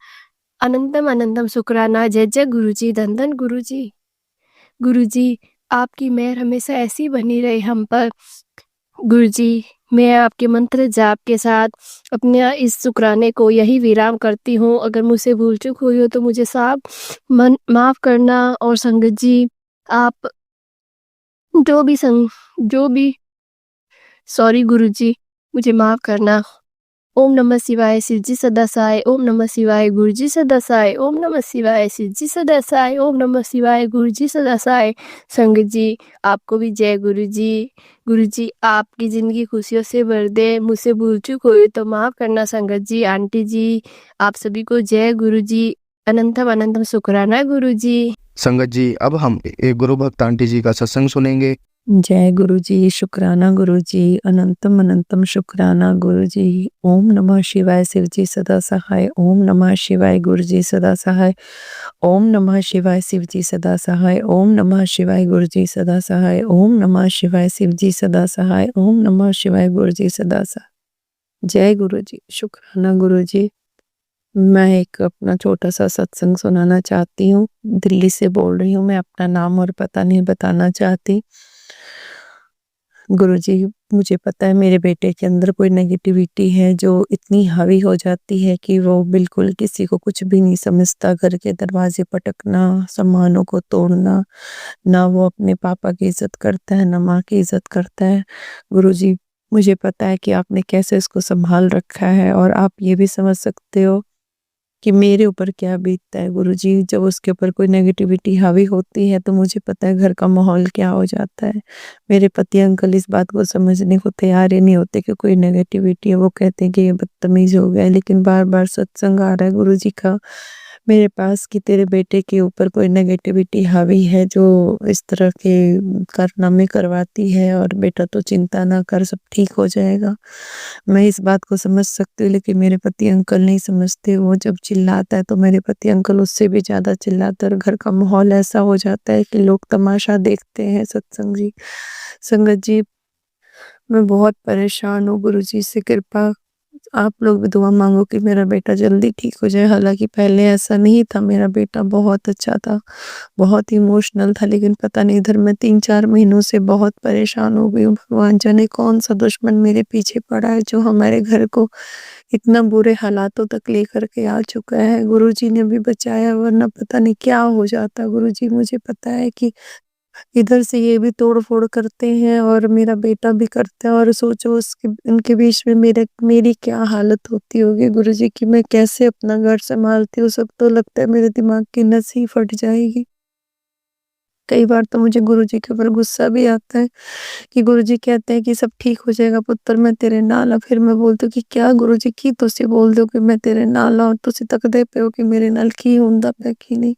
अनंतम अनंतम शुक्राना। जय जय गुरुजी, धन धन गुरुजी। गुरुजी आपकी मेहर हमेशा ऐसी बनी रहे हम पर। गुरुजी मैं आपके मंत्र जाप के साथ अपने इस शुक्राने को यही विराम करती हूँ। अगर मुझसे भूल चूक हुई हो तो मुझे साफ माफ़ करना। और संगत जी आप जो भी सॉरी गुरुजी, मुझे माफ़ करना। ओम नमः शिवाय, शिवजी सदा सहाय। ओम नमः शिवाय, गुरुजी सदा सहाय। ओम नमः शिवाय, शिवजी सदा सहाय। ओम नमः शिवाय, गुरुजी सदा सहाय। संगत जी आपको भी जय गुरुजी। गुरुजी आपकी ज़िंदगी खुशियों से भर दे। मुझसे भूल चूक हुई तो माफ़ करना संगत जी। आंटी जी आप सभी को जय गुरुजी, अनंतम अनंतम शुक्राना गुरुजी। संगत जी अब हम एक गुरु भक्त आंटी जी का सत्संग सुनेंगे। जय गुरुजी, शुक्राना गुरुजी, अनंतम अनंतम शुक्राना गुरुजी। ओम नमः शिवाय, शिवजी सदा सहाय। ओम नमः शिवाय, गुरुजी सदा सहाय। ओम नमः शिवाय, शिवजी सदा सहाय। ओम नमः शिवाय, गुरुजी सदा सहाय। ओम नमः शिवाय, शिवजी सदा सहाय। ओम नमः शिवाय, गुरुजी सदा सहाय। जय गुरुजी, शुक्राना गुरुजी। मैं एक अपना छोटा सा सत्संग सुनाना चाहती हूँ। दिल्ली से बोल रही हूँ मैं, अपना नाम और पता नहीं बताना चाहती। गुरुजी, मुझे पता है मेरे बेटे के अंदर कोई नेगेटिविटी है जो इतनी हावी हो जाती है कि वो बिल्कुल किसी को कुछ भी नहीं समझता। घर के दरवाजे पटकना, सामानों को तोड़ना, ना वो अपने पापा की इज़्ज़त करता है, ना माँ की इज़्ज़त करता है। गुरुजी, मुझे पता है कि आपने कैसे इसको सँभाल रखा है और आप ये भी समझ सकते हो कि मेरे ऊपर क्या बीतता है गुरुजी। जब उसके ऊपर कोई नेगेटिविटी हावी होती है तो मुझे पता है घर का माहौल क्या हो जाता है। मेरे पति अंकल इस बात को समझने को तैयार ही नहीं होते कि कोई नेगेटिविटी है। वो कहते हैं कि ये बदतमीज़ हो गया है, लेकिन बार-बार सत्संग आ रहा है गुरुजी का मेरे पास कि तेरे बेटे के ऊपर कोई नेगेटिविटी हावी है जो इस तरह के कारनामे करवाती है, और बेटा तो चिंता ना कर, सब ठीक हो जाएगा। मैं इस बात को समझ सकती हूँ, लेकिन मेरे पति अंकल नहीं समझते। वो जब चिल्लाता है तो मेरे पति अंकल उससे भी ज़्यादा चिल्लाते हैं और घर का माहौल ऐसा हो जाता है कि लोग तमाशा देखते हैं। सत्संग जी, संगत जी, मैं बहुत परेशान हूँ। गुरुजी से कृपा आप लोग भी दुआ मांगो कि मेरा बेटा जल्दी ठीक हो जाए। हालाँकि पहले ऐसा नहीं था, मेरा बेटा बहुत अच्छा था, बहुत इमोशनल था, लेकिन पता नहीं इधर मैं 3-4 महीनों से बहुत परेशान हो गई हूँ। भगवान जाने कौन-सा दुश्मन मेरे पीछे पड़ा है जो हमारे घर को इतना बुरे हालातों तक लेकर के आ चुका है। गुरुजी ने भी बचाया, वरना पता नहीं क्या हो जाता। गुरुजी, मुझे पता है कि इधर से ये भी तोड़-फोड़ करते हैं और मेरा बेटा भी करता है, और सोचो उसके इनके बीच में मेरी क्या हालत होती होगी गुरुजी कि मैं कैसे अपना घर सँभालती हूँ। सब तो लगता है मेरे दिमाग की नस ही फट जाएगी। कई बार तो मुझे गुरुजी के ऊपर गुस्सा भी आता है कि गुरुजी कहते हैं कि सब ठीक हो जाएगा पुत्तर, मैं तेरे नाल हाँ। फिर मैं बोलती हूँ कि क्या गुरुजी की तुसी बोलदे हो कि मैं तेरे नाल हाँ, तुसी तकदे पे हो कि मेरे नाल की हुंदा पिया की नहीं।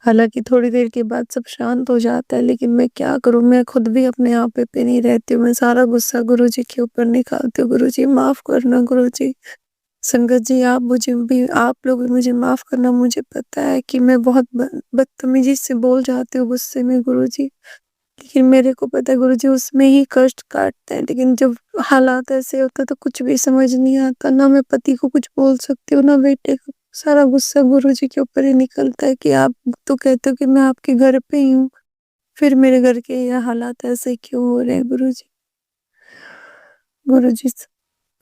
हालाँकि थोड़ी देर के बाद सब शांत हो जाता है, लेकिन मैं क्या करूँ, मैं खुद भी अपने आप पे नहीं रहती हूँ। मैं सारा गुस्सा गुरुजी के ऊपर निकालती हूँ। गुरुजी माफ़ करना गुरुजी। संगत जी, आप लोग भी मुझे माफ़ करना। मुझे पता है कि मैं बहुत ब बदतमीज़ी से बोल जाती हूँ गुस्से में गुरुजी। लेकिन मेरे को पता है गुरुजी उसमें ही कष्ट काटते हैं, लेकिन जब हालात ऐसे होते हैं तो कुछ भी समझ नहीं आता। ना मैं पति को कुछ बोल सकती हूँ, ना बेटे को। सारा गुस्सा गुरुजी के ऊपर ही निकलता है कि आप तो कहते हो कि मैं आपके घर पे ही हूँ, फिर मेरे घर के ये हालात ऐसे क्यों हो रहे हैं गुरुजी? गुरुजी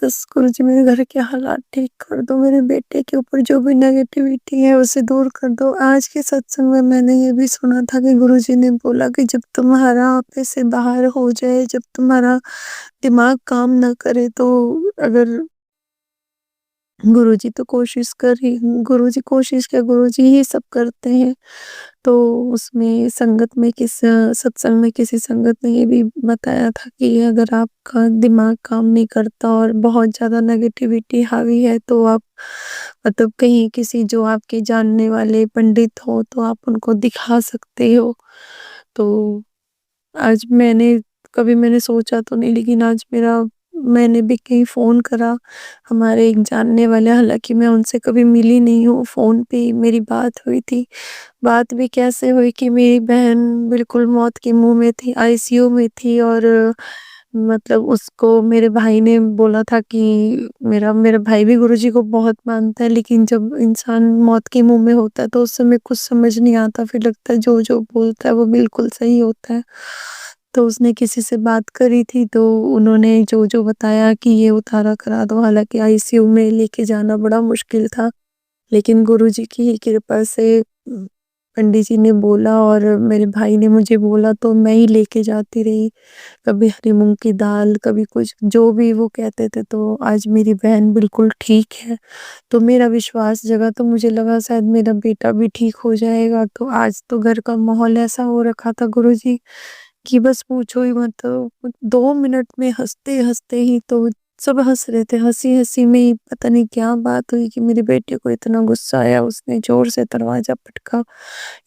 बस गुरुजी मेरे घर के हालात ठीक कर दो, मेरे बेटे के ऊपर जो भी नेगेटिविटी है उसे दूर कर दो। आज के सत्संग में मैंने ये भी सुना था कि गुरुजी ने बोला कि जब तुम्हारा आपे से बाहर हो जाए, जब तुम्हारा दिमाग काम ना करे, तो अगर गुरुजी तो कोशिश कर ही गुरुजी कोशिश क्या, गुरुजी ही सब करते हैं। तो उसमें सत्संग में किसी संगत ने ये भी बताया था कि अगर आपका दिमाग काम नहीं करता और बहुत ज़्यादा नेगेटिविटी हावी है, तो आप मतलब कहीं किसी जो आपके जानने वाले पंडित हो तो आप उनको दिखा सकते हो। तो आज मैंने सोचा तो नहीं, लेकिन आज मैंने भी कहीं फ़ोन करा, हमारे एक जानने वाले, हालाँकि मैं उनसे कभी मिली नहीं हूँ, फ़ोन पे ही मेरी बात हुई थी। बात भी कैसे हुई कि मेरी बहन बिल्कुल मौत के मुँह में थी, आईसीयू में थी, और मतलब उसको मेरे भाई ने बोला था कि मेरा भाई भी गुरुजी को बहुत मानता है, लेकिन जब इंसान मौत के मुँह में होता है तो उस समय कुछ समझ नहीं आता, फिर लगता है जो-जो बोलता है वो बिल्कुल सही होता है। तो उसने किसी से बात करी थी, तो उन्होंने जो-जो बताया कि ये उतारा करा दो, हालाँकि आईसीयू में लेके जाना बड़ा मुश्किल था। लेकिन गुरुजी की ही कृपा से पंडित जी ने बोला और मेरे भाई ने मुझे बोला, तो मैं ही लेके जाती रही। कभी हरी मूँग की दाल, कभी कुछ, जो भी वो कहते थे, तो आज मेरी बहन बिल्कुल ठीक है। तो मेरा विश्वास जगा, तो मुझे लगा शायद मेरा बेटा भी ठीक हो जाएगा। तो आज तो घर का माहौल ऐसा हो रखा था गुरुजी कि बस पूछो ही मत। 2 मिनट में हँसते-हँसते ही तो सब हँस रहे थे। हँसी-हँसी में ही पता नहीं क्या बात हुई कि मेरे बेटे को इतना गुस्सा आया, उसने ज़ोर से दरवाज़ा पटका।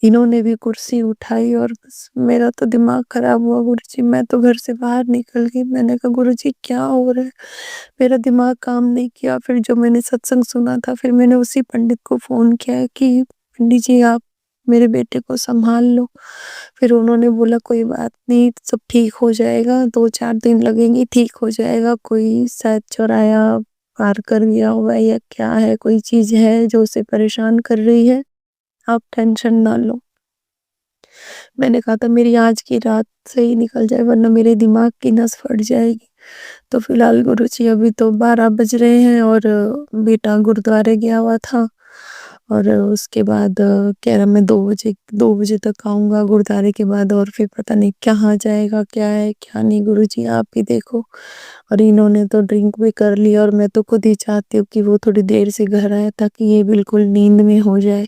इन्होंने भी कुर्सी उठाई और बस मेरा तो दिमाग खराब हुआ गुरुजी। मैं तो घर से बाहर निकल गई। मैंने कहा गुरुजी क्या हो रहा है? मेरा दिमाग काम नहीं किया। फिर जो मैंने सत्संग सुना था, फिर मैंने उसी पंडित को फ़ोन किया कि पंडित जी, आप मेरे बेटे को सँभाल लो। फिर उन्होंने बोला कोई बात नहीं, सब ठीक हो जाएगा, 2-4 दिन लगेंगे, ठीक हो जाएगा। कोई शायद चौराया पार कर गया होगा या क्या है, कोई चीज़ है जो उसे परेशान कर रही है, आप टेंशन ना लो। मैंने कहा था मेरी आज की रात सही निकल जाए वरना मेरे दिमाग की नस फट जाएगी। तो फिलहाल गुरुजी अभी तो 12 बज रहे हैं और बेटा गुरुद्वारे गया हुआ था और उसके बाद कह रहा मैं 2 बजे तक आऊँगा गुरुद्वारे के बाद और फिर पता नहीं कहाँ जाएगा, क्या है, क्या नहीं गुरुजी आप ही देखो। और इन्होंने तो ड्रिंक भी कर ली और मैं तो खुद ही चाहती हूँ कि वो थोड़ी देर से घर आए ताकि ये बिल्कुल नींद में हो जाए,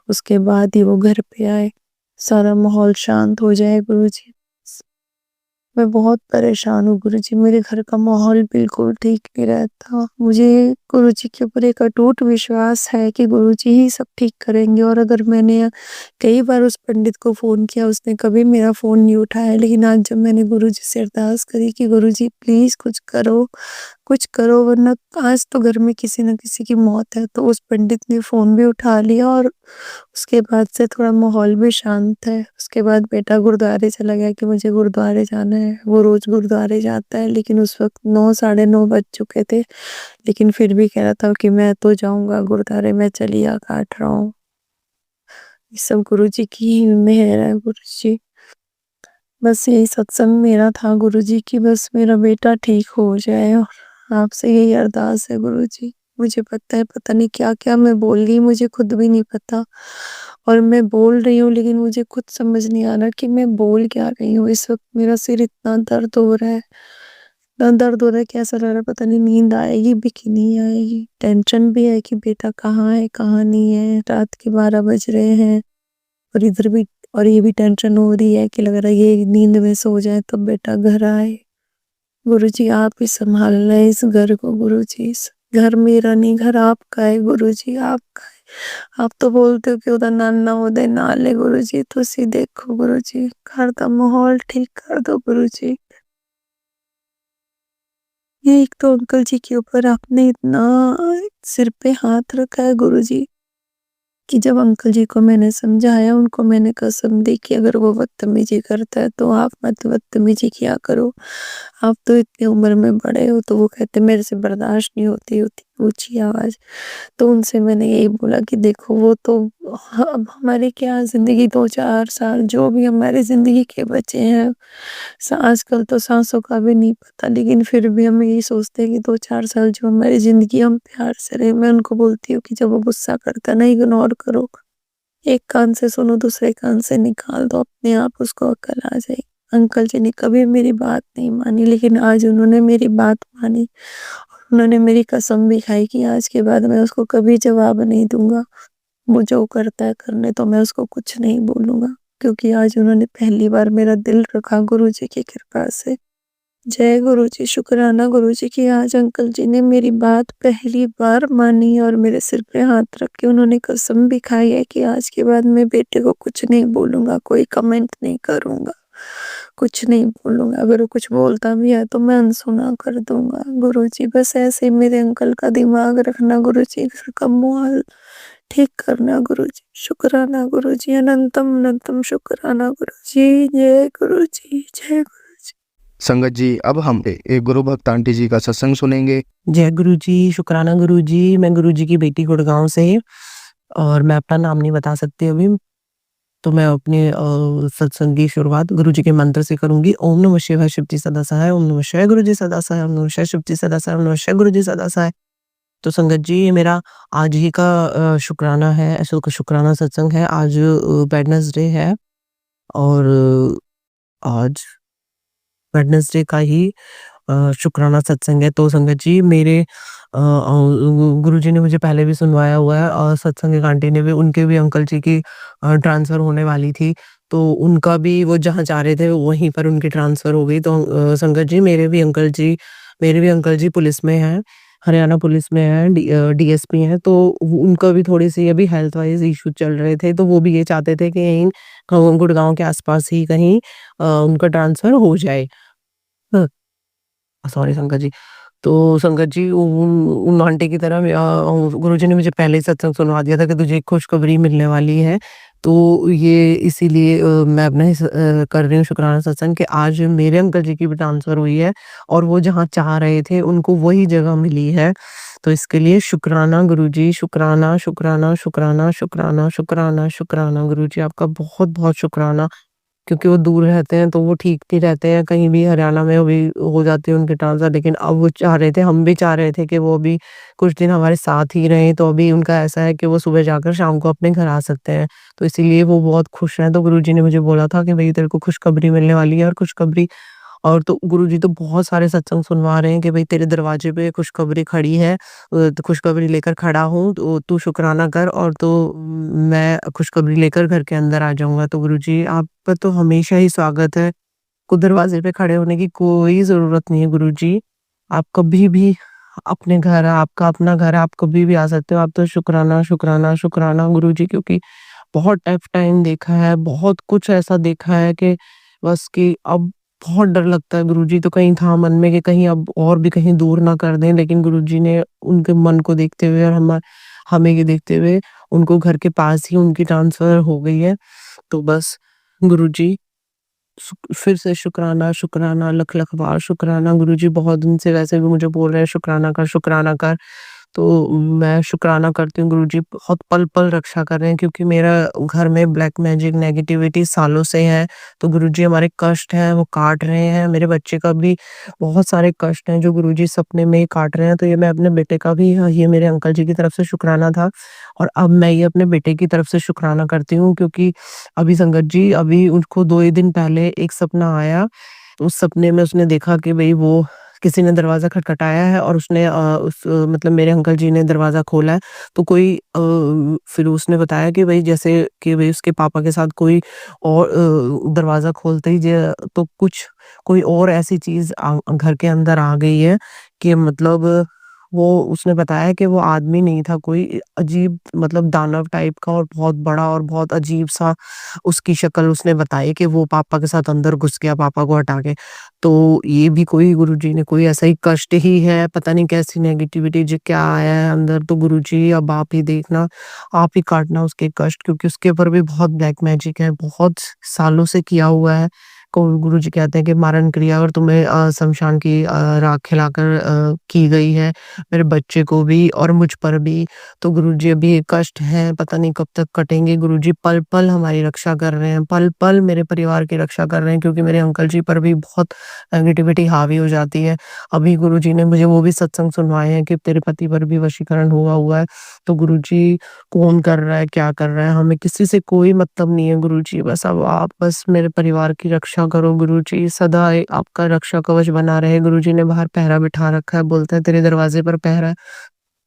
उसके बाद ही वो घर पे आए, सारा माहौल शांत हो जाए गुरुजी। मैं बहुत परेशान हूँ गुरुजी, मेरे घर का माहौल बिल्कुल ठीक नहीं रहता। मुझे गुरुजी के ऊपर एक अटूट विश्वास है कि गुरुजी ही सब ठीक करेंगे और अगर मैंने कई बार उस पंडित को फ़ोन किया, उसने कभी मेरा फ़ोन नहीं उठाया, लेकिन आज जब मैंने गुरुजी से अरदास करी कि गुरुजी प्लीज़ कुछ करो वरना आज तो घर में किसी न किसी की मौत है, तो उस पंडित ने फ़ोन भी उठा लिया और उसके बाद से थोड़ा माहौल भी शांत है। उसके बाद बेटा गुरुद्वारे चला गया कि मुझे गुरुद्वारे जाना है। वो रोज़ गुरुद्वारे जाता है लेकिन उस वक़्त 9 साढ़े 9 बज चुके थे, लेकिन फिर भी कह रहा था कि मैं तो जाऊँगा गुरुद्वारे, मैं चलिया काट रहा हूँ। ये सब गुरुजी की ही मेहर है गुरुजी। बस यही सत्संग मेरा था गुरुजी कि बस मेरा बेटा ठीक हो जाए और आपसे यही अरदास है गुरुजी। मुझे पता है पता नहीं क्या-क्या मैं बोल गई, मुझे खुद भी नहीं पता और मैं बोल रही हूँ लेकिन मुझे खुद समझ नहीं आ रहा कि मैं बोल क्या रही हूँ। इस वक़्त मेरा सिर इतना दर्द हो रहा है, इतना दर्द हो रहा है कि ऐसा लग रहा है पता नहीं नींद आएगी भी कि नहीं आएगी। टेंशन भी है कि बेटा कहाँ है, कहाँ नहीं है। रात के 12 बज रहे हैं और इधर भी और ये भी टेंशन हो रही है कि लग रहा है ये नींद में सो जाए तब बेटा घर आए। गुरुजी आप ही सँभालना है इस घर को गुरुजी। इस घर मेरा नहीं, घर आपका है गुरुजी, आपका है। आप तो बोलते हो कि उधर नाना उदय नाले गुरुजी, तुसी देखो गुरुजी, घर का माहौल ठीक कर दो गुरुजी। ये एक तो अंकल जी के ऊपर आपने इतना सिर पे हाथ रखा है गुरुजी कि जब अंकल जी को मैंने समझाया, उनको मैंने कसम दी कि अगर वो बदतमीजी करता है तो आप मत बदतमीजी किया करो। आप तो इतनी उम्र में बड़े हो, तो वो कहते मेरे से बर्दाश्त नहीं होती ऊँची आवाज़। तो उनसे मैंने यही बोला कि देखो वो तो अब हमारी क्या ज़िंदगी 2-4 साल जो भी हमारी ज़िंदगी के बचे हैं, आजकल तो सांसों का भी नहीं पता, लेकिन फिर भी हम यही सोचते हैं कि 2-4 साल जो हमारी ज़िंदगी हम प्यार से रहें। मैं उनको बोलती हूँ कि जब वो गुस्सा करता है ना इग्नोर करो, एक कान से सुनो दूसरे कान से निकाल दो, अपने आप उसको अक्ल आ जाएगी। अंकल जी ने कभी मेरी बात नहीं मानी लेकिन आज उन्होंने मेरी बात मानी। उन्होंने मेरी कसम भी खाई कि आज के बाद मैं उसको कभी जवाब नहीं दूँगा। वो जो करता है करने दो, मैं उसको कुछ नहीं बोलूँगा, क्योंकि आज उन्होंने पहली बार मेरा दिल रखा गुरुजी की कृपा से। जय गुरुजी, शुक्राना गुरुजी कि आज अंकल जी ने मेरी बात पहली बार मानी और मेरे सिर पे हाथ रख के उन्होंने कसम भी खाई है कि आज के बाद मैं बेटे को कुछ नहीं बोलूँगा, कोई कमेंट नहीं करूँगा, कुछ नहीं बोलूँगा। अगर वो कुछ बोलता भी है तो मैं अनसुना कर दूँगा। गुरुजी बस ऐसे ही मेरे अंकल का दिमाग रखना गुरुजी, घर का माहौल ठीक करना गुरुजी। शुक्राना गुरुजी, अनंतम अनंतम शुक्राना गुरुजी। जय गुरुजी, जय गुरुजी। संगत जी, अब हम एक गुरु भक्त आंटी जी का सत्संग सुनेंगे। जय गुरुजी, शुक्राना गुरुजी। मैं गुरुजी की बेटी गुड़गाँव से और मैं अपना नाम नहीं बता सकती अभी। तो मैं अपने सत्संग की शुरुआत गुरुजी के मंत्र से करूँगी। ओम नमः शिवाय, शिव जी सदा सहाय। ओम नमः शिवाय, गुरुजी सदा सहाय। ओम नमः शिवाय, शिव जी सदा सहाय। ओम नमः शिवाय, गुरुजी सदा सहाय। तो संगत जी, ये मेरा आज ही का शुक्राना है, शुक्राना सत्संग है। आज वेडनेसडे है और आज वेडनेसडे का ही शुक्राना सत्संग है। तो संगत जी, मेरे गुरुजी ने मुझे पहले भी सुनवाया हुआ है और सत्संग एक आंटी ने भी, उनके भी अंकल जी की ट्रांसफ़र होने वाली थी, तो उनका भी वो जहाँ जा रहे थे वहीं पर उनकी ट्रांसफ़र हो गई। तो संगत जी, मेरे भी अंकल जी पुलिस में हैं, हरियाणा पुलिस में हैं, डीएसपी हैं, तो उनका भी थोड़ी-सी अभी हेल्थ वाइज़ इश्यू चल रहे थे, तो वो भी ये चाहते थे कि यहीं गुड़गाँव के आस-पास ही कहीं उनका ट्रांसफ़र हो जाए। हाँ, सॉरी संगत जी। तो संगत जी, उन आंटी की तरह गुरुजी ने मुझे पहले ही सत्संग सुनवा दिया था कि तुझे एक खुशखबरी मिलने वाली है। तो ये इसीलिए मैं अपना कर रही हूँ शुक्राना सत्संग कि आज मेरे अंकल जी की भी ट्रांसफ़र हुई है और वो जहाँ चाह रहे थे उनको वही जगह मिली है। तो इसके लिए शुक्राना गुरुजी, शुक्राना, शुक्राना, शुक्राना, शुक्राना, शुक्राना, शुक्राना गुरुजी, आपका बहुत-बहुत शुक्राना। क्योंकि वो दूर रहते हैं तो वो ठीक नहीं रहते हैं, कहीं भी हरियाणा में अभी हो जाती है उनकी ट्रांसफ़र, लेकिन अब वो चाह रहे थे, हम भी चाह रहे थे कि वो अभी कुछ दिन हमारे साथ ही रहें, तो अभी उनका ऐसा है कि वो सुबह जाकर शाम को अपने घर आ सकते हैं। तो इसीलिए वो बहुत खुश हैं, तो गुरुजी ने मुझे बोला था कि भई तेरे को खुशखबरी मिलने वाली है, और खुशखबरी, और तो गुरुजी तो बहुत सारे सत्संग सुनवा रहे हैं कि भई तेरे दरवाजे पे खुशखबरी खड़ी है, तो खुशखबरी लेकर खड़ा हूँ, तो तू शुक्राना कर, और तो मैं खुशखबरी लेकर घर के अंदर आ जाऊँगा। तो गुरुजी आपका तो हमेशा ही स्वागत है, को दरवाजे पे खड़े होने की कोई ज़रूरत नहीं है गुरुजी। आप कभी भी अपने घर, आपका अपना घर है, आप कभी भी आ सकते हो। आप तो शुक्राना, शुक्राना, शुक्राना गुरुजी, क्योंकि बहुत टफ टाइम देखा है, बहुत कुछ ऐसा देखा है कि बस कि अब बहुत डर लगता है गुरुजी, तो कहीं था मन में कि कहीं अब और भी कहीं दूर ना कर दें, लेकिन गुरुजी ने उनके मन को देखते हुए और हमें के देखते हुए उनको घर के पास ही उनकी ट्रांसफ़र हो गई है। तो बस गुरुजी फिर से शुक्राना, शुक्राना, लख-लख बार शुक्राना गुरुजी, बहुत दिन से वैसे भी मुझे बोल रहे हैं शुक्राना कर, शुक्राना कर। तो मैं शुक्राना करती हूँ गुरुजी, बहुत पल-पल रक्षा कर रहे हैं, क्योंकि मेरा घर में ब्लैक मैजिक नेगेटिविटी सालों से है। तो गुरुजी हमारे कष्ट हैं वो काट रहे हैं, मेरे बच्चे का भी बहुत सारे कष्ट हैं जो गुरुजी सपने में ही काट रहे हैं। तो ये मैं अपने बेटे का भी, ये मेरे अंकल जी की तरफ से शुक्राना था, और अब मैं ये अपने बेटे की तरफ से शुक्राना करती हूँ, क्योंकि अभी संगत जी, अभी उनको 2 ही दिन पहले एक सपना आया। उस सपने में उसने देखा कि भई वो किसी ने दरवाज़ा खटखटाया है, और उसने मतलब मेरे अंकल जी ने दरवाज़ा खोला है, तो कोई फिर उसने बताया कि भई जैसे कि भई उसके पापा के साथ कोई और दरवाज़ा खोलते ही तो कुछ कोई और ऐसी चीज़ घर के अंदर आ गई है, कि मतलब वो उसने बताया कि वो आदमी नहीं था कोई, अजीब मतलब दानव टाइप का, और बहुत बड़ा और बहुत अजीब-सा उसकी शक्ल उसने बताई कि वो पापा के साथ अंदर घुस गया, पापा को हटा के। तो ये भी कोई गुरुजी ने कोई ऐसा ही कष्ट ही है, पता नहीं कैसी नेगेटिविटी जो क्या आया है अंदर। तो गुरुजी अब आप ही देखना, आप ही काटना उसके कष्ट, क्योंकि उसके ऊपर भी बहुत ब्लैक मैजिक है, बहुत सालों से किया हुआ है। को गुरुजी कहते हैं कि मारण क्रिया और तुम्हें शमशान की राख खिलाकर की गई है, मेरे बच्चे को भी और मुझ पर भी। तो गुरुजी अभी ये कष्ट है, पता नहीं कब तक कटेंगे। गुरुजी पल-पल हमारी रक्षा कर रहे हैं, पल-पल मेरे परिवार की रक्षा कर रहे हैं, क्योंकि मेरे अंकल जी पर भी बहुत नेगेटिविटी हावी हो जाती है। अभी गुरुजी ने मुझे वो भी सत्संग सुनवाए हैं कि तेरे पति पर भी वशीकरण हुआ हुआ है। तो गुरुजी कौन कर रहा है, क्या कर रहा है, हमें किसी से कोई मतलब नहीं है गुरुजी। बस अब आप बस मेरे परिवार की रक्षा करो गुरुजी, सदा आपका रक्षा कवच बना रहे। गुरुजी ने बाहर पहरा बिठा रखा है, बोलते हैं तेरे दरवाजे पर पहरा है।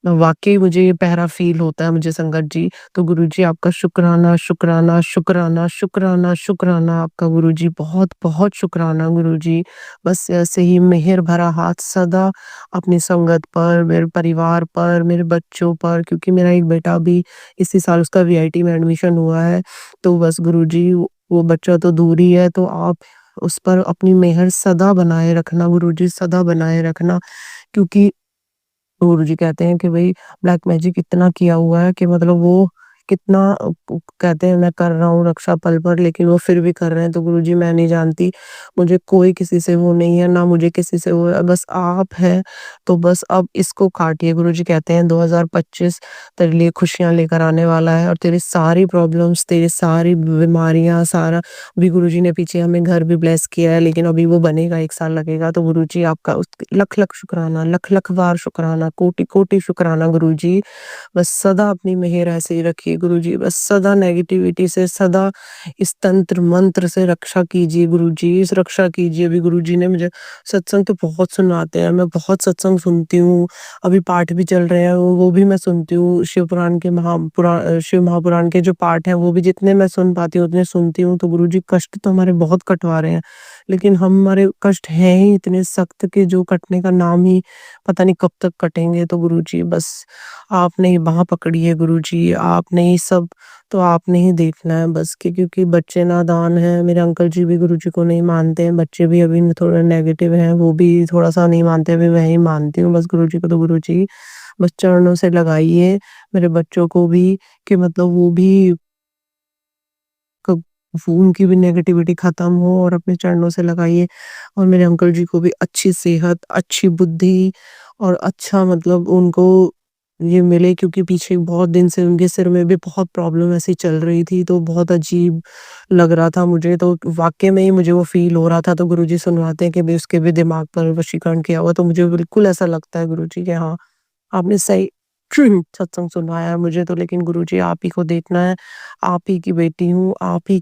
वाक़ई मुझे ये पहरा फ़ील होता है मुझे संगत जी। तो गुरुजी आपका शुक्राना, शुक्राना, शुक्राना, शुक्राना, शुक्राना आपका गुरुजी, बहुत-बहुत शुक्राना गुरुजी। बस ऐसे ही मेहर भरा हाथ सदा अपनी संगत पर, मेरे परिवार पर, मेरे बच्चों पर, क्योंकि मेरा एक बेटा भी इसी साल उसका वीआईटी में एडमिशन हुआ है। तो बस गुरुजी वो बच्चा तो दूर ही है, तो आप उस पर अपनी मेहर सदा बनाए रखना गुरुजी, सदा बनाए रखना, क्योंकि गुरुजी कहते हैं कि भई ब्लैक मैजिक इतना किया हुआ है कि मतलब वो कितना कहते हैं मैं कर रहा हूँ रक्षा पल पर, लेकिन वो फिर भी कर रहे हैं। तो गुरुजी मैं नहीं जानती, मुझे कोई किसी से वो नहीं है, ना मुझे किसी से वो है, बस आप हैं। तो बस अब इसको काटिए। गुरुजी कहते हैं 2025 तेरे लिए खुशियाँ लेकर आने वाला है, और तेरी सारी प्रॉब्लम्स, तेरी सारी बीमारियाँ, सारा अभी गुरुजी ने पीछे हमें घर भी ब्लेस किया है, लेकिन अभी वो बनेगा, 1 साल लगेगा। तो गुरुजी आपका उस लख-लख शुक्राना, लख-लख बार शुक्राना, कोटि-कोटि शुक्राना गुरुजी। बस सदा अपनी मेहर ऐसे ही रखिए गुरुजी, बस सदा नेगेटिविटी से, सदा इस तंत्र मंत्र से रक्षा कीजिए गुरुजी, इस रक्षा कीजिए। अभी गुरुजी ने मुझे सत्संग तो बहुत सुनाते हैं, मैं बहुत सत्संग सुनती हूँ, अभी पाठ भी चल रहे हैं, वो भी मैं सुनती हूँ। शिव पुराण के शिव महापुराण के जो पाठ हैं, वो भी जितने मैं सुन पाती हूँ, उतने सुनती हूँ। तो गुरुजी कष्ट तो हमारे बहुत कटवा रहे हैं, लेकिन हमारे कष्ट हैं ही इतने सख्त कि जो कटने का नाम ही पता नहीं कब तक कटेंगे। तो गुरुजी बस आपने ही बाँह पकड़ी है गुरुजी, आपने ही सब, तो आपने ही देखना है बस, कि क्योंकि बच्चे नादान हैं, मेरे अंकल जी भी गुरुजी को नहीं मानते हैं, बच्चे भी अभी थोड़े नेगेटिव हैं, वो भी थोड़ा-सा नहीं मानते, अभी मैं ही मानती हूँ बस गुरुजी को। तो गुरुजी बस चरणों से लगाइए मेरे बच्चों को भी, कि मतलब वो भी कब वो उनकी भी नेगेटिविटी खत्म हो, और अपने चरणों से लगाइए, और मेरे अंकल जी को भी अच्छी सेहत, अच्छी बुद्धि और अच्छा मतलब उनको ये मिले, क्योंकि पीछे बहुत दिन से उनके सिर में भी बहुत प्रॉब्लम ऐसी चल रही थी, तो बहुत अजीब लग रहा था मुझे, तो वाक़ई में ही मुझे वो फ़ील हो रहा था। तो गुरुजी सुनवाते हैं कि भई उसके भी दिमाग पर वशीकरण किया हुआ, तो मुझे बिल्कुल ऐसा लगता है गुरुजी कि हाँ, आपने सही सत्संग सुनवाया है मुझे तो। लेकिन गुरुजी आप ही को देखना है, आप ही की बेटी हूँ, आप ही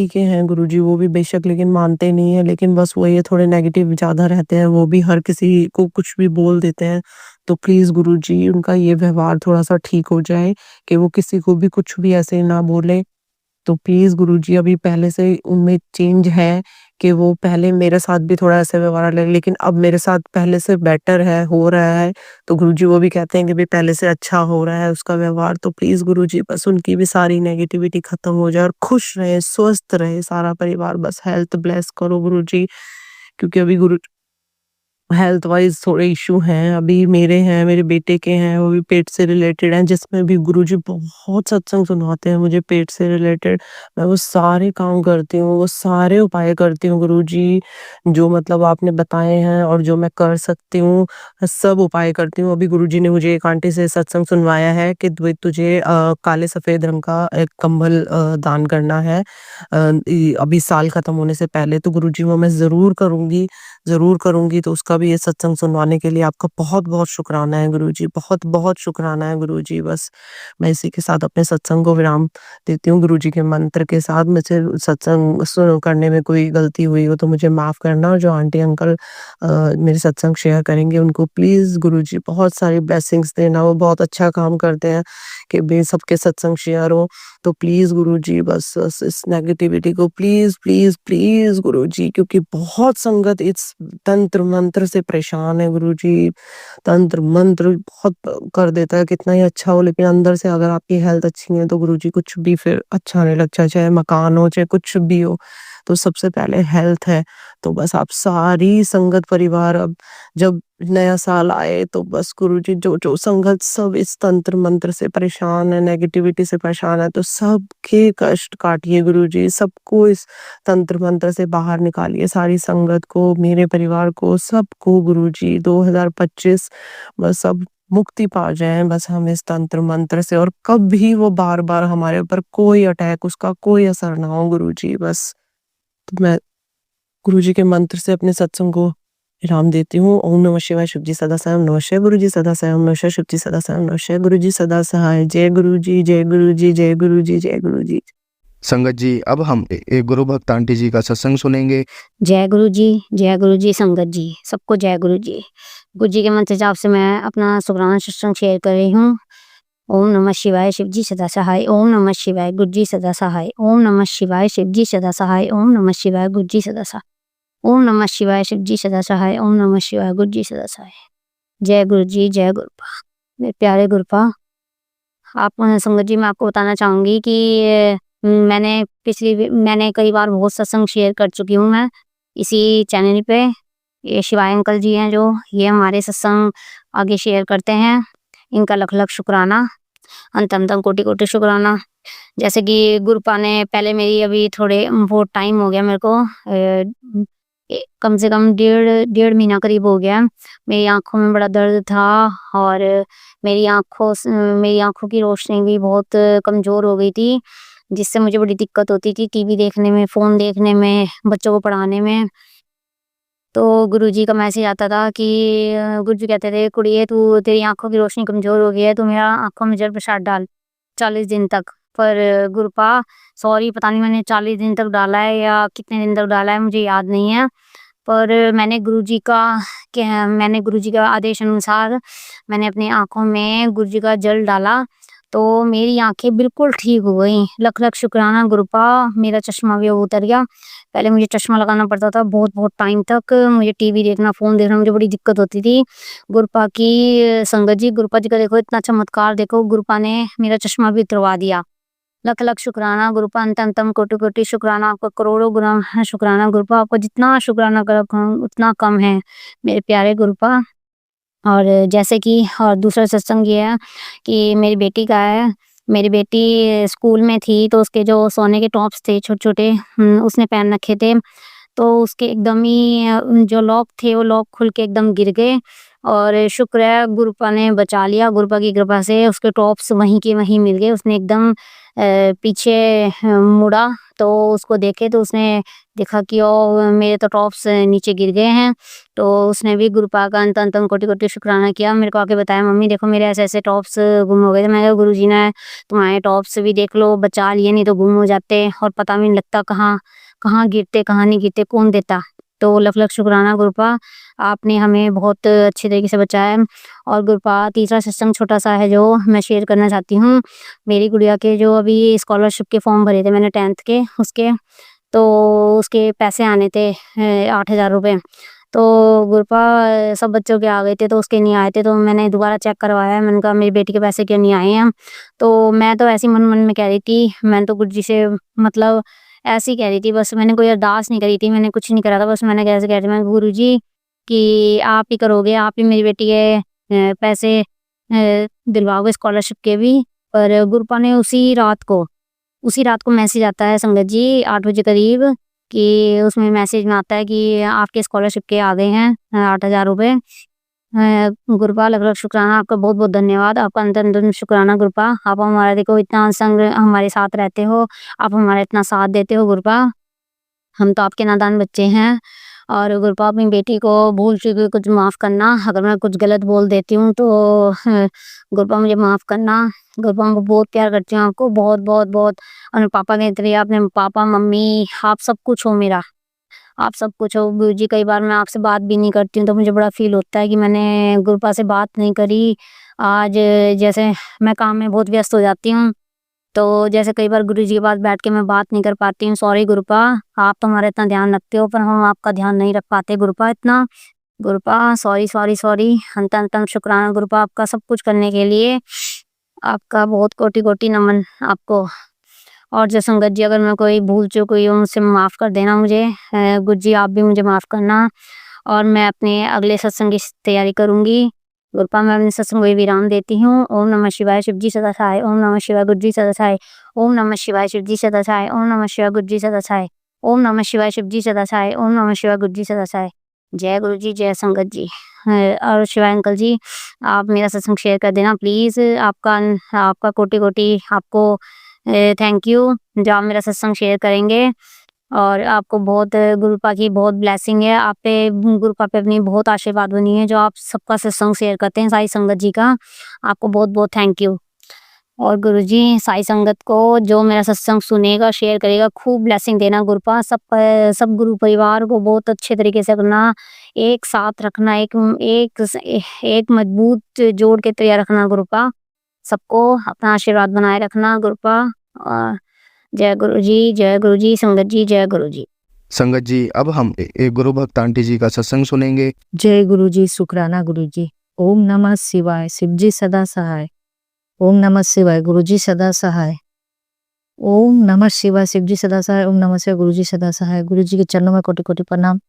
के हैं गुरुजी, वो भी बेशक लेकिन मानते नहीं हैं, लेकिन बस वही है, थोड़े नेगेटिव ज़्यादा रहते हैं, वो भी हर किसी को कुछ भी बोल देते हैं। तो प्लीज़ गुरुजी उनका ये व्यवहार थोड़ा-सा ठीक हो जाए कि वो किसी को भी कुछ भी ऐसे ना बोले। तो प्लीज़ गुरुजी अभी पहले से उनमें चेंज है कि वो पहले मेरे साथ भी थोड़ा ऐसे व्यवहार ले, लेकिन अब मेरे साथ पहले से बेटर है, हो रहा है। तो गुरुजी वो भी कहते हैं कि भई पहले से अच्छा हो रहा है उसका व्यवहार। तो प्लीज़ गुरुजी बस उनकी भी सारी नेगेटिविटी खत्म हो जाए और खुश रहे, स्वस्थ रहे सारा परिवार, बस हेल्थ ब्लेस करो गुरुजी। क्योंकि अभी गुरु हेल्थ वाइज़ थोड़े इश्यू हैं, अभी मेरे हैं, मेरे बेटे के हैं, वो भी पेट से रिलेटेड हैं, जिसमें भी गुरुजी बहुत सत्संग सुनाते हैं मुझे पेट से रिलेटेड। मैं वो सारे काम करती हूँ, वो सारे उपाय करती हूँ गुरुजी, जो मतलब आपने बताए हैं और जो मैं कर सकती हूँ, सब उपाय करती हूँ। अभी गुरुजी ने मुझे एक आंटी से सत्संग सुनवाया है कि तुझे काले सफ़ेद रंग का एक कंबल दान करना है अभी साल खत्म होने से पहले। तो गुरुजी वो मैं ज़रूर करूँगी, तो उसका भी ये सत्संग सुनवाने के लिए आपका बहुत-बहुत शुक्राना है गुरुजी, बहुत-बहुत शुक्राना है गुरुजी। बस मैं इसी के साथ अपने सत्संग को विराम देती हूँ गुरुजी के मंत्र के साथ। मुझसे सत्संग करने में कोई गलती हुई हो तो मुझे माफ़ करना, और जो आंटी अंकल मेरे सत्संग शेयर करेंगे उनको प्लीज़ गुरुजी बहुत सारी ब्लेसिंग्स देना। वो बहुत अच्छा काम करते हैं कि भई सबके सत्संग शेयर हो। तो प्लीज़ गुरुजी बस इस नेगेटिविटी को प्लीज़ गुरुजी, क्योंकि बहुत संगत इस तंत्र मंत्र से परेशान है गुरुजी। तंत्र मंत्र बहुत कर देता है कितना ही अच्छा हो, लेकिन अंदर से अगर आपकी हेल्थ अच्छी है तो गुरुजी कुछ भी फिर अच्छा नहीं लगता, चाहे मकान हो चाहे कुछ भी हो। तो सबसे पहले हेल्थ है। तो बस आप सारी संगत परिवार अब जब नया साल आए तो बस गुरुजी जो संगत सब इस तंत्र मंत्र से परेशान है, नेगेटिविटी से परेशान है, तो सबके कष्ट काटिए गुरुजी, सबको इस तंत्र मंत्र से बाहर निकालिए, सारी संगत को, मेरे परिवार को, सबको गुरुजी 2025 बस सब मुक्ति पा जाएँ बस हम इस तंत्र मंत्र से, और कभी वो बार-बार हमारे ऊपर कोई अटैक, उसका कोई असर ना हो गुरुजी बस। तो मैं गुरुजी के मंत्र से अपने सत्संग को विराम देती हूँ। ओम नमः शिवाय, शिव जी सदा सहाय, ओम नमः शिवाय, गुरु जी सदा सहाय, ओम नमः शिवाय, शिव जी सदा सहाय, ओम नमः शिवाय, गुरु जी सदा सहाय। जय गुरु जी, जय गुरु जी, जय गुरु जी, जय गुरु जी। संगत जी, अब हम एक गुरु भक्त आंटी जी का सत्संग सुनेंगे। जय गुरु जी संगत जी, सबको जय गुरु जी। गुरु जी के मंत्र जाप से मैं अपना शुक्राना सत्संग शेयर कर रही हूँ। ओम नमः शिवाय, शिव जी सदा सहाय, ओम नमः शिवाय, गुरु जी सदा सहाय, ओम नमः शिवाय, शिव जी सदा सहाय, ओम नमः शिवाय, गुरु जी सदा सहाय, ओम नमः शिवाय, शिव जी सदा सहाय, ओम नमः शिवाय, गुरु जी सदा सहाय। जय गुरु जी, जय गुरुपा। मेरे प्यारे गुरुपा, आप संगत जी, मैं आपको बताना चाहूँगी कि मैंने कई बार बहुत सत्संग शेयर कर चुकी हूँ मैं इसी चैनल पे। ये शिवाय अंकल जी हैं जो ये हमारे सत्संग आगे शेयर करते हैं, इनका लख-लख शुक्राना, अंतम कोटि-कोटि शुक्राना। जैसे कि गुरुपा ने पहले मेरी अभी थोड़े बहुत टाइम हो गया मेरे को कम से कम डेढ़ महीना करीब हो गया। मेरी आँखों में बड़ा दर्द था और मेरी आँखों की रोशनी भी बहुत कमज़ोर हो गई थी, जिससे मुझे बड़ी दिक्कत होती थी टीवी देखने में, फ़ोन देखने में, बच्चों को पढ़ाने में। तो गुरुजी का मैसेज आता था कि गुरुजी कहते थे, कुड़िए तू तेरी आँखों की रोशनी कमज़ोर हो गई है, तू मेरा आँखों में जल प्रसाद डाल 40 दिन तक। पर गुरुपा सॉरी, पता नहीं मैंने 40 दिन तक डाला है या कितने दिन तक डाला है, मुझे याद नहीं है। पर मैंने गुरुजी का आदेश अनुसार मैंने अपनी आँखों में गुरुजी का जल डाला, तो मेरी आँखें बिल्कुल ठीक हो गईं। लख-लख शुक्राना गुरुपा, मेरा चश्मा भी अब उतर गया। पहले मुझे चश्मा लगाना पड़ता था बहुत टाइम तक, मुझे टीवी देखना, फ़ोन देखना मुझे बड़ी दिक्कत होती थी। गुरुपा की संगत जी, गुरुपा जी का देखो इतना चमत्कार, देखो गुरुपा ने मेरा चश्मा भी उतरवा दिया। लख-लख शुक्राना गुरुपा, अंतम कोटि-कोटि शुक्राना, आपका करोड़ों गुना शुक्राना गुरुपा, आपको जितना शुक्राना करूँ उतना कम है मेरे प्यारे गुरुपा। और जैसे कि और दूसरा सत्संग ये है कि मेरी बेटी का है। मेरी बेटी स्कूल में थी तो उसके जो सोने के टॉप्स थे छोटे-छोटे उसने पहन रखे थे, तो उसके एकदम ही जो लॉक थे वो लॉक खुल के एकदम गिर गए और शुक्र है गुरुपा ने बचा लिया, गुरुपा की कृपा से उसके टॉप्स वहीं के वहीं मिल गए। उसने एकदम पीछे मुड़ा तो उसको देखे तो उसने देखा कि ओ मेरे तो टॉप्स नीचे गिर गए हैं। तो उसने भी गुरुपा का अंतन कोटि-कोटि शुक्राना किया। मेरे को आके बताया, मम्मी देखो मेरे ऐसे-ऐसे टॉप्स गुम हो गए थे। मैंने कहा गुरुजी ने तुम्हारे टॉप्स भी देख लो बचा लिए, नहीं तो गुम हो जाते और पता भी नहीं लगता कहाँ कहाँ गिरते कहाँ नहीं गिरते, कौन देता। तो लख-लख शुक्राना गुरुपा, आपने हमें बहुत अच्छे तरीके से बचाया। और गुरुपा तीसरा सत्संग छोटा-सा है जो मैं शेयर करना चाहती हूँ। मेरी गुड़िया के जो अभी स्कॉलरशिप के फॉर्म भरे थे मैंने 10th के उसके, तो उसके पैसे आने थे 8,000 रुपए। तो गुरुपा सब बच्चों के आ गए थे तो उसके नहीं आए थे, तो मैंने दोबारा चेक करवाया। मैंने कहा मेरी बेटी के पैसे क्यों नहीं आए हैं? तो मैं तो ऐसे ही मन-मन में कह रही थी, मैंने तो गुरुजी से मतलब ऐसे ही कह रही थी, बस मैंने कोई अरदास नहीं करी थी, मैंने कुछ नहीं करा था। बस मैंने कैसे कह रही थी, मैं गुरुजी कि आप ही करोगे, आप ही मेरी बेटी के पैसे दिलवाओगे स्कॉलरशिप के भी। पर गुरुपा ने उसी रात को मैसेज आता है संगत जी 8 बजे करीब, कि उसमें मैसेज में आता है कि आपके स्कॉलरशिप के आ गए हैं 8,000 रुपए। गुरुपा लख-लख शुक्राना, आपका बहुत-बहुत धन्यवाद। आपका अंतन शुक्राना गुरुपा। आप हमारा देखो इतना संग हमारे साथ रहते हो, आप हमारा इतना साथ देते हो गुरुपा। हम तो आपके नादान बच्चे हैं। और गुरुपा अपनी बेटी को भूल चूक के कुछ माफ़ करना, अगर मैं कुछ गलत बोल देती हूँ तो गुरुपा मुझे माफ़ करना। गुरुपा मैं बहुत प्यार करती हूँ आपको, बहुत बहुत बहुत। और पापा के तरह अपने पापा मम्मी आप सब कुछ हो मेरा, आप सब कुछ हो। गुरुजी कई बार मैं आपसे बात भी नहीं करती हूँ तो मुझे बड़ा फ़ील होता है कि मैंने गुरुपा से बात नहीं करी। आज जैसे मैं काम में बहुत व्यस्त हो जाती हूँ, तो जैसे कई बार गुरुजी के पास बैठ के मैं बात नहीं कर पाती हूँ। सॉरी गुरुपा, आप तो हमारा इतना ध्यान रखते हो पर हम आपका ध्यान नहीं रख पाते गुरुपा इतना। गुरुपा सॉरी, सॉरी, सॉरी। अंतन शुक्राना गुरुपा आपका सब कुछ करने के लिए। आपका बहुत कोटि-कोटि नमन आपको। और जो संगत जी अगर मैं कोई भूल चूक हुई हो मुझसे माफ़ कर देना मुझे। गुरुजी आप भी मुझे माफ़ करना। और मैं अपने अगले सत्संग की तैयारी करूँगी। गुरुपा मैं अपने सत्संग को विराम देती हूँ। ओम नमः शिवाय, शिव जी सदा सहाय। ओम नमः शिवाय, गुरुजी सदा सहाय। ओम नमः शिवाय, शिव जी सदा सहाय। ओम नमः शिवाय, गुरुजी सदा सहाय। ओम नमः शिवाय, शिव जी सदा सहाय। ओम नमः शिवाय, गुरुजी सदा सहाय। जय गुरुजी, जय संगत जी। और शिवाय अंकल जी, आप मेरा सत्संग शेयर कर देना प्लीज़। आपका कोटि-कोटि आपको थैंक यू जो आप मेरा सत्संग शेयर करेंगे। और आपको बहुत गुरुपा की बहुत ब्लेसिंग है आप पे, गुरुपा पे अपनी बहुत आशीर्वाद बनी है जो आप सबका सत्संग शेयर करते हैं साई संगत जी का। आपको बहुत-बहुत थैंक यू। और गुरुजी साई संगत को जो मेरा सत्संग सुनेगा, शेयर करेगा, खूब ब्लेसिंग देना गुरुपा। सब गुरु परिवार को बहुत अच्छे तरीके से रखना, एक साथ रखना, एक मजबूत जोड़ के तैयार रखना गुरुपा। सबको अपना आशीर्वाद बनाए रखना गुरुपा। जय गुरुजी, संगत जी, जय गुरुजी। संगत जी अब हम एक गुरु भक्त आंटी जी का सत्संग सुनेंगे। जय गुरुजी, शुक्राना गुरुजी। ओम नमः शिवाय, शिवजी सदा सहाय। ओम नमः शिवाय, गुरुजी सदा सहाय। ओम नमः शिवाय, शिवजी सदा सहाय। ओम नमः शिवाय, गुरुजी सदा सहाय। गुरुजी के चरणों में कोटि-कोटि प्रणाम।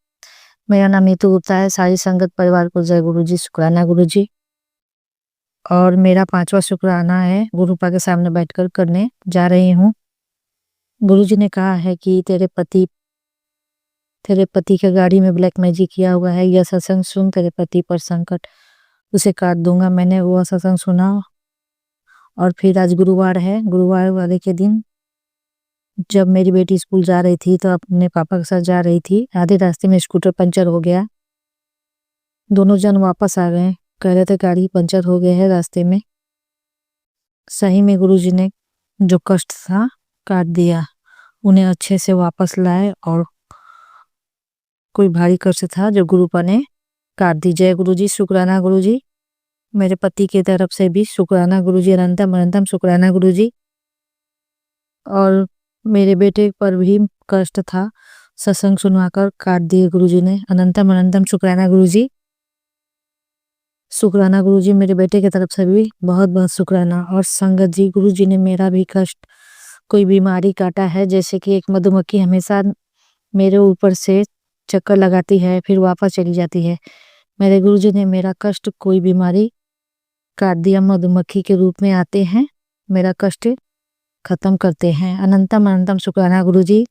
मेरा नाम नीतू गुप्ता है। सारी संगत परिवार को जय गुरुजी, शुक्राना गुरुजी। और मेरा 5वां शुक्राना है गुरुपा के सामने बैठकर करने जा रही हूँ। गुरुजी ने कहा है कि तेरे पति के गाड़ी में ब्लैक मैजिक किया हुआ है, यह सत्संग सुन, तेरे पति पर संकट उसे काट दूंगा। मैंने वो सत्संग सुना। और फिर आज गुरुवार है, गुरुवार वाले के दिन जब मेरी बेटी स्कूल जा रही थी तो अपने पापा के साथ जा रही थी, आधे रास्ते में स्कूटर पंचर हो गया। दोनों जन वापस आ गए, कह रहे थे गाड़ी पंचर हो गया है रास्ते में। सही में गुरुजी ने जो कष्ट था काट दिया, उन्हें अच्छे से वापस लाए और कोई भारी कष्ट था जो गुरुपा ने काट दी। जय गुरुजी, शुक्राना गुरुजी। मेरे पति की तरफ से भी शुक्राना गुरुजी, अनंतम अनंतम शुक्राना गुरुजी। और मेरे बेटे पर भी कष्ट था, सत्संग सुनवाकर काट दिए गुरुजी ने, अनंतम अनंतम शुक्राना गुरुजी। शुक्राना गुरुजी, मेरे बेटे की तरफ से भी बहुत बहुत शुक्राना। और संगत जी, गुरुजी ने मेरा भी कष्ट, कोई बीमारी काटा है, जैसे कि एक मधुमक्खी हमेशा मेरे ऊपर से चक्कर लगाती है फिर वापस चली जाती है। मेरे गुरुजी ने मेरा कष्ट, कोई बीमारी काट दिया, मधुमक्खी के रूप में आते हैं, मेरा कष्ट खत्म करते हैं। अनंतम अनंतम शुक्राना गुरुजी।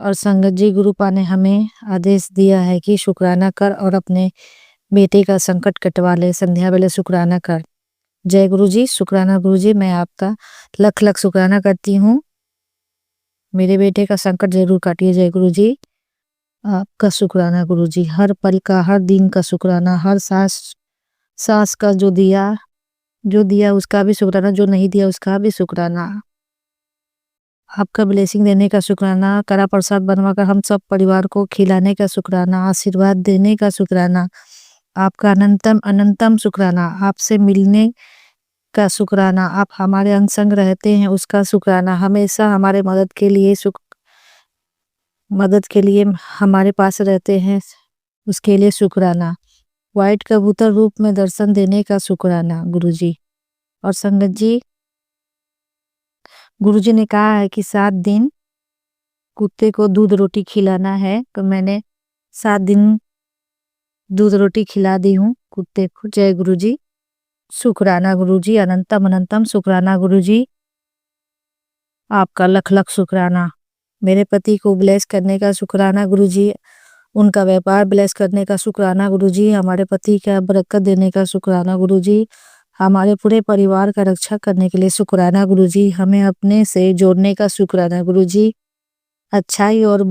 और संगत जी, गुरुपा ने हमें आदेश दिया है कि शुक्राना कर और अपने बेटे का संकट कटवा ले, संध्या वेले शुक्राना कर। जय गुरु जी, शुक्राना गुरु जी, मैं आपका लख लख शुक्राना करती हूँ। मेरे बेटे का संकट जरूर काटिए जय गुरु जी। आपका शुक्राना गुरु जी, हर पल का, हर दिन का शुक्राना, हर सांस का जो दिया उसका भी शुक्राना, जो नहीं दिया उसका भी शुक्राना। आपका ब्लेसिंग देने का शुक्राना, कड़ा प्रसाद बनवाकर हम सब परिवार को खिलाने का शुक्राना, आशीर्वाद देने का शुक्राना, आपका अनंतम अनंतम शुक्राना, आपसे मिलने का शुक्राना, आप हमारे अंग संग रहते हैं उसका शुक्राना, हमेशा हमारे मदद के लिए हमारे पास रहते हैं उसके लिए शुक्राना। व्हाइट कबूतर रूप में दर्शन देने का शुक्राना गुरुजी। और संगत जी, गुरुजी ने कहा है कि 7 दिन कुत्ते को दूध रोटी खिलाना है, तो मैंने 7 दिन दूध रोटी खिला दी हूँ कुत्ते को। जय गुरुजी, शुक्राना गुरुजी, अनंतम अनंतम शुक्राना गुरुजी, आपका लख लख शुक्राना। मेरे पति को ब्लेस करने का शुक्राना गुरुजी, उनका व्यापार ब्लेस करने का शुक्राना गुरुजी, हमारे पति का बरकत देने का शुक्राना गुरुजी, हमारे पूरे परिवार का रक्षा करने के लिए शुक्राना गुरुजी, हमें अपने से जोड़ने का शुक्राना गुरुजी, अच्छाई और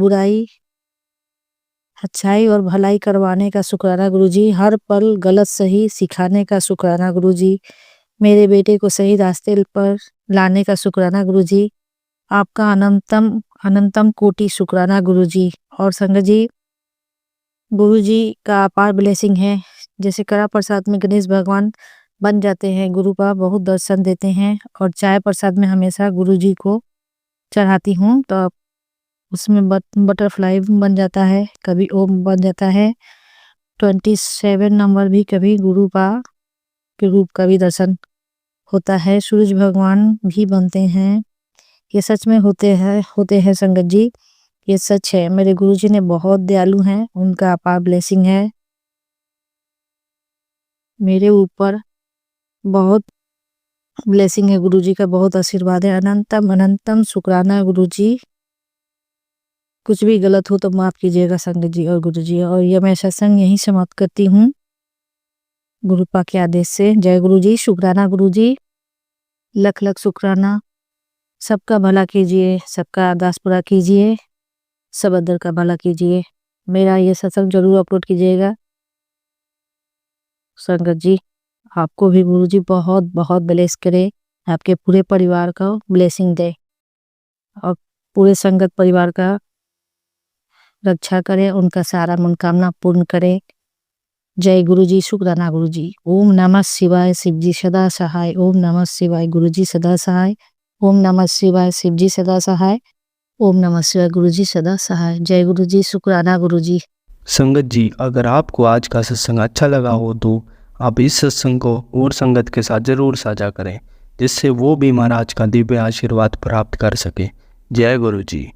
भलाई करवाने का शुक्राना गुरुजी, हर पल गलत सही सिखाने का शुक्राना गुरुजी, मेरे बेटे को सही रास्ते पर लाने का शुक्राना गुरुजी, आपका अनंतम अनंतम कोटि शुक्राना गुरुजी। और संगत जी, गुरुजी का अपार ब्लेसिंग है, जैसे कड़ा प्रसाद में गणेश भगवान बन जाते हैं, गुरु का बहुत दर्शन देते हैं। और चाय प्रसाद में हमेशा गुरुजी को चढ़ाती हूँ, तो उसमें बटरफ्लाई बन जाता है, कभी ओम बन जाता है, 27 नंबर भी कभी गुरु के रूप का भी दर्शन होता है, सूरज भगवान भी बनते हैं। ये सच में होते हैं संगत जी, ये सच है। मेरे गुरुजी ने बहुत दयालु हैं, उनका अपार ब्लेसिंग है मेरे ऊपर, बहुत ब्लेसिंग है गुरुजी का, बहुत आशीर्वाद है। अनंतम अनंतम शुक्राना गुरुजी। कुछ भी गलत हो तो माफ कीजिएगा संगत जी और गुरुजी। और ये मैं सत्संग यहीं समाप्त करती हूँ गुरु पाक के आदेश से। जय गुरुजी, शुक्राना गुरुजी, लख लख शुक्राना। सबका भला कीजिए, सबका अरदास पूरा कीजिए, सब अदर का भला कीजिए। मेरा ये सत्संग जरूर अपलोड कीजिएगा संगत जी। आपको भी गुरुजी बहुत बहुत ब्लेस करे, आपके पूरे परिवार का ब्लेसिंग दे और पूरे संगत परिवार का रक्षा करे, उनका सारा मनोकामना पूर्ण करे। जय गुरुजी, शुक्राना गुरुजी। ओम नमः शिवाय, शिवजी सदा सहाय। ओम नमः शिवाय, गुरुजी सदा सहाय। ओम नमः शिवाय, शिवजी सदा सहाय। ओम नमः शिवाय, गुरुजी सदा सहाय। जय गुरुजी, शुक्राना गुरुजी। संगत जी, अगर आपको आज का सत्संग अच्छा लगा हो तो आप इस सत्संग को और संगत के साथ ज़रूर साझा करें, जिससे वो भी महाराज का दिव्य आशीर्वाद प्राप्त कर सके। जय गुरु जी।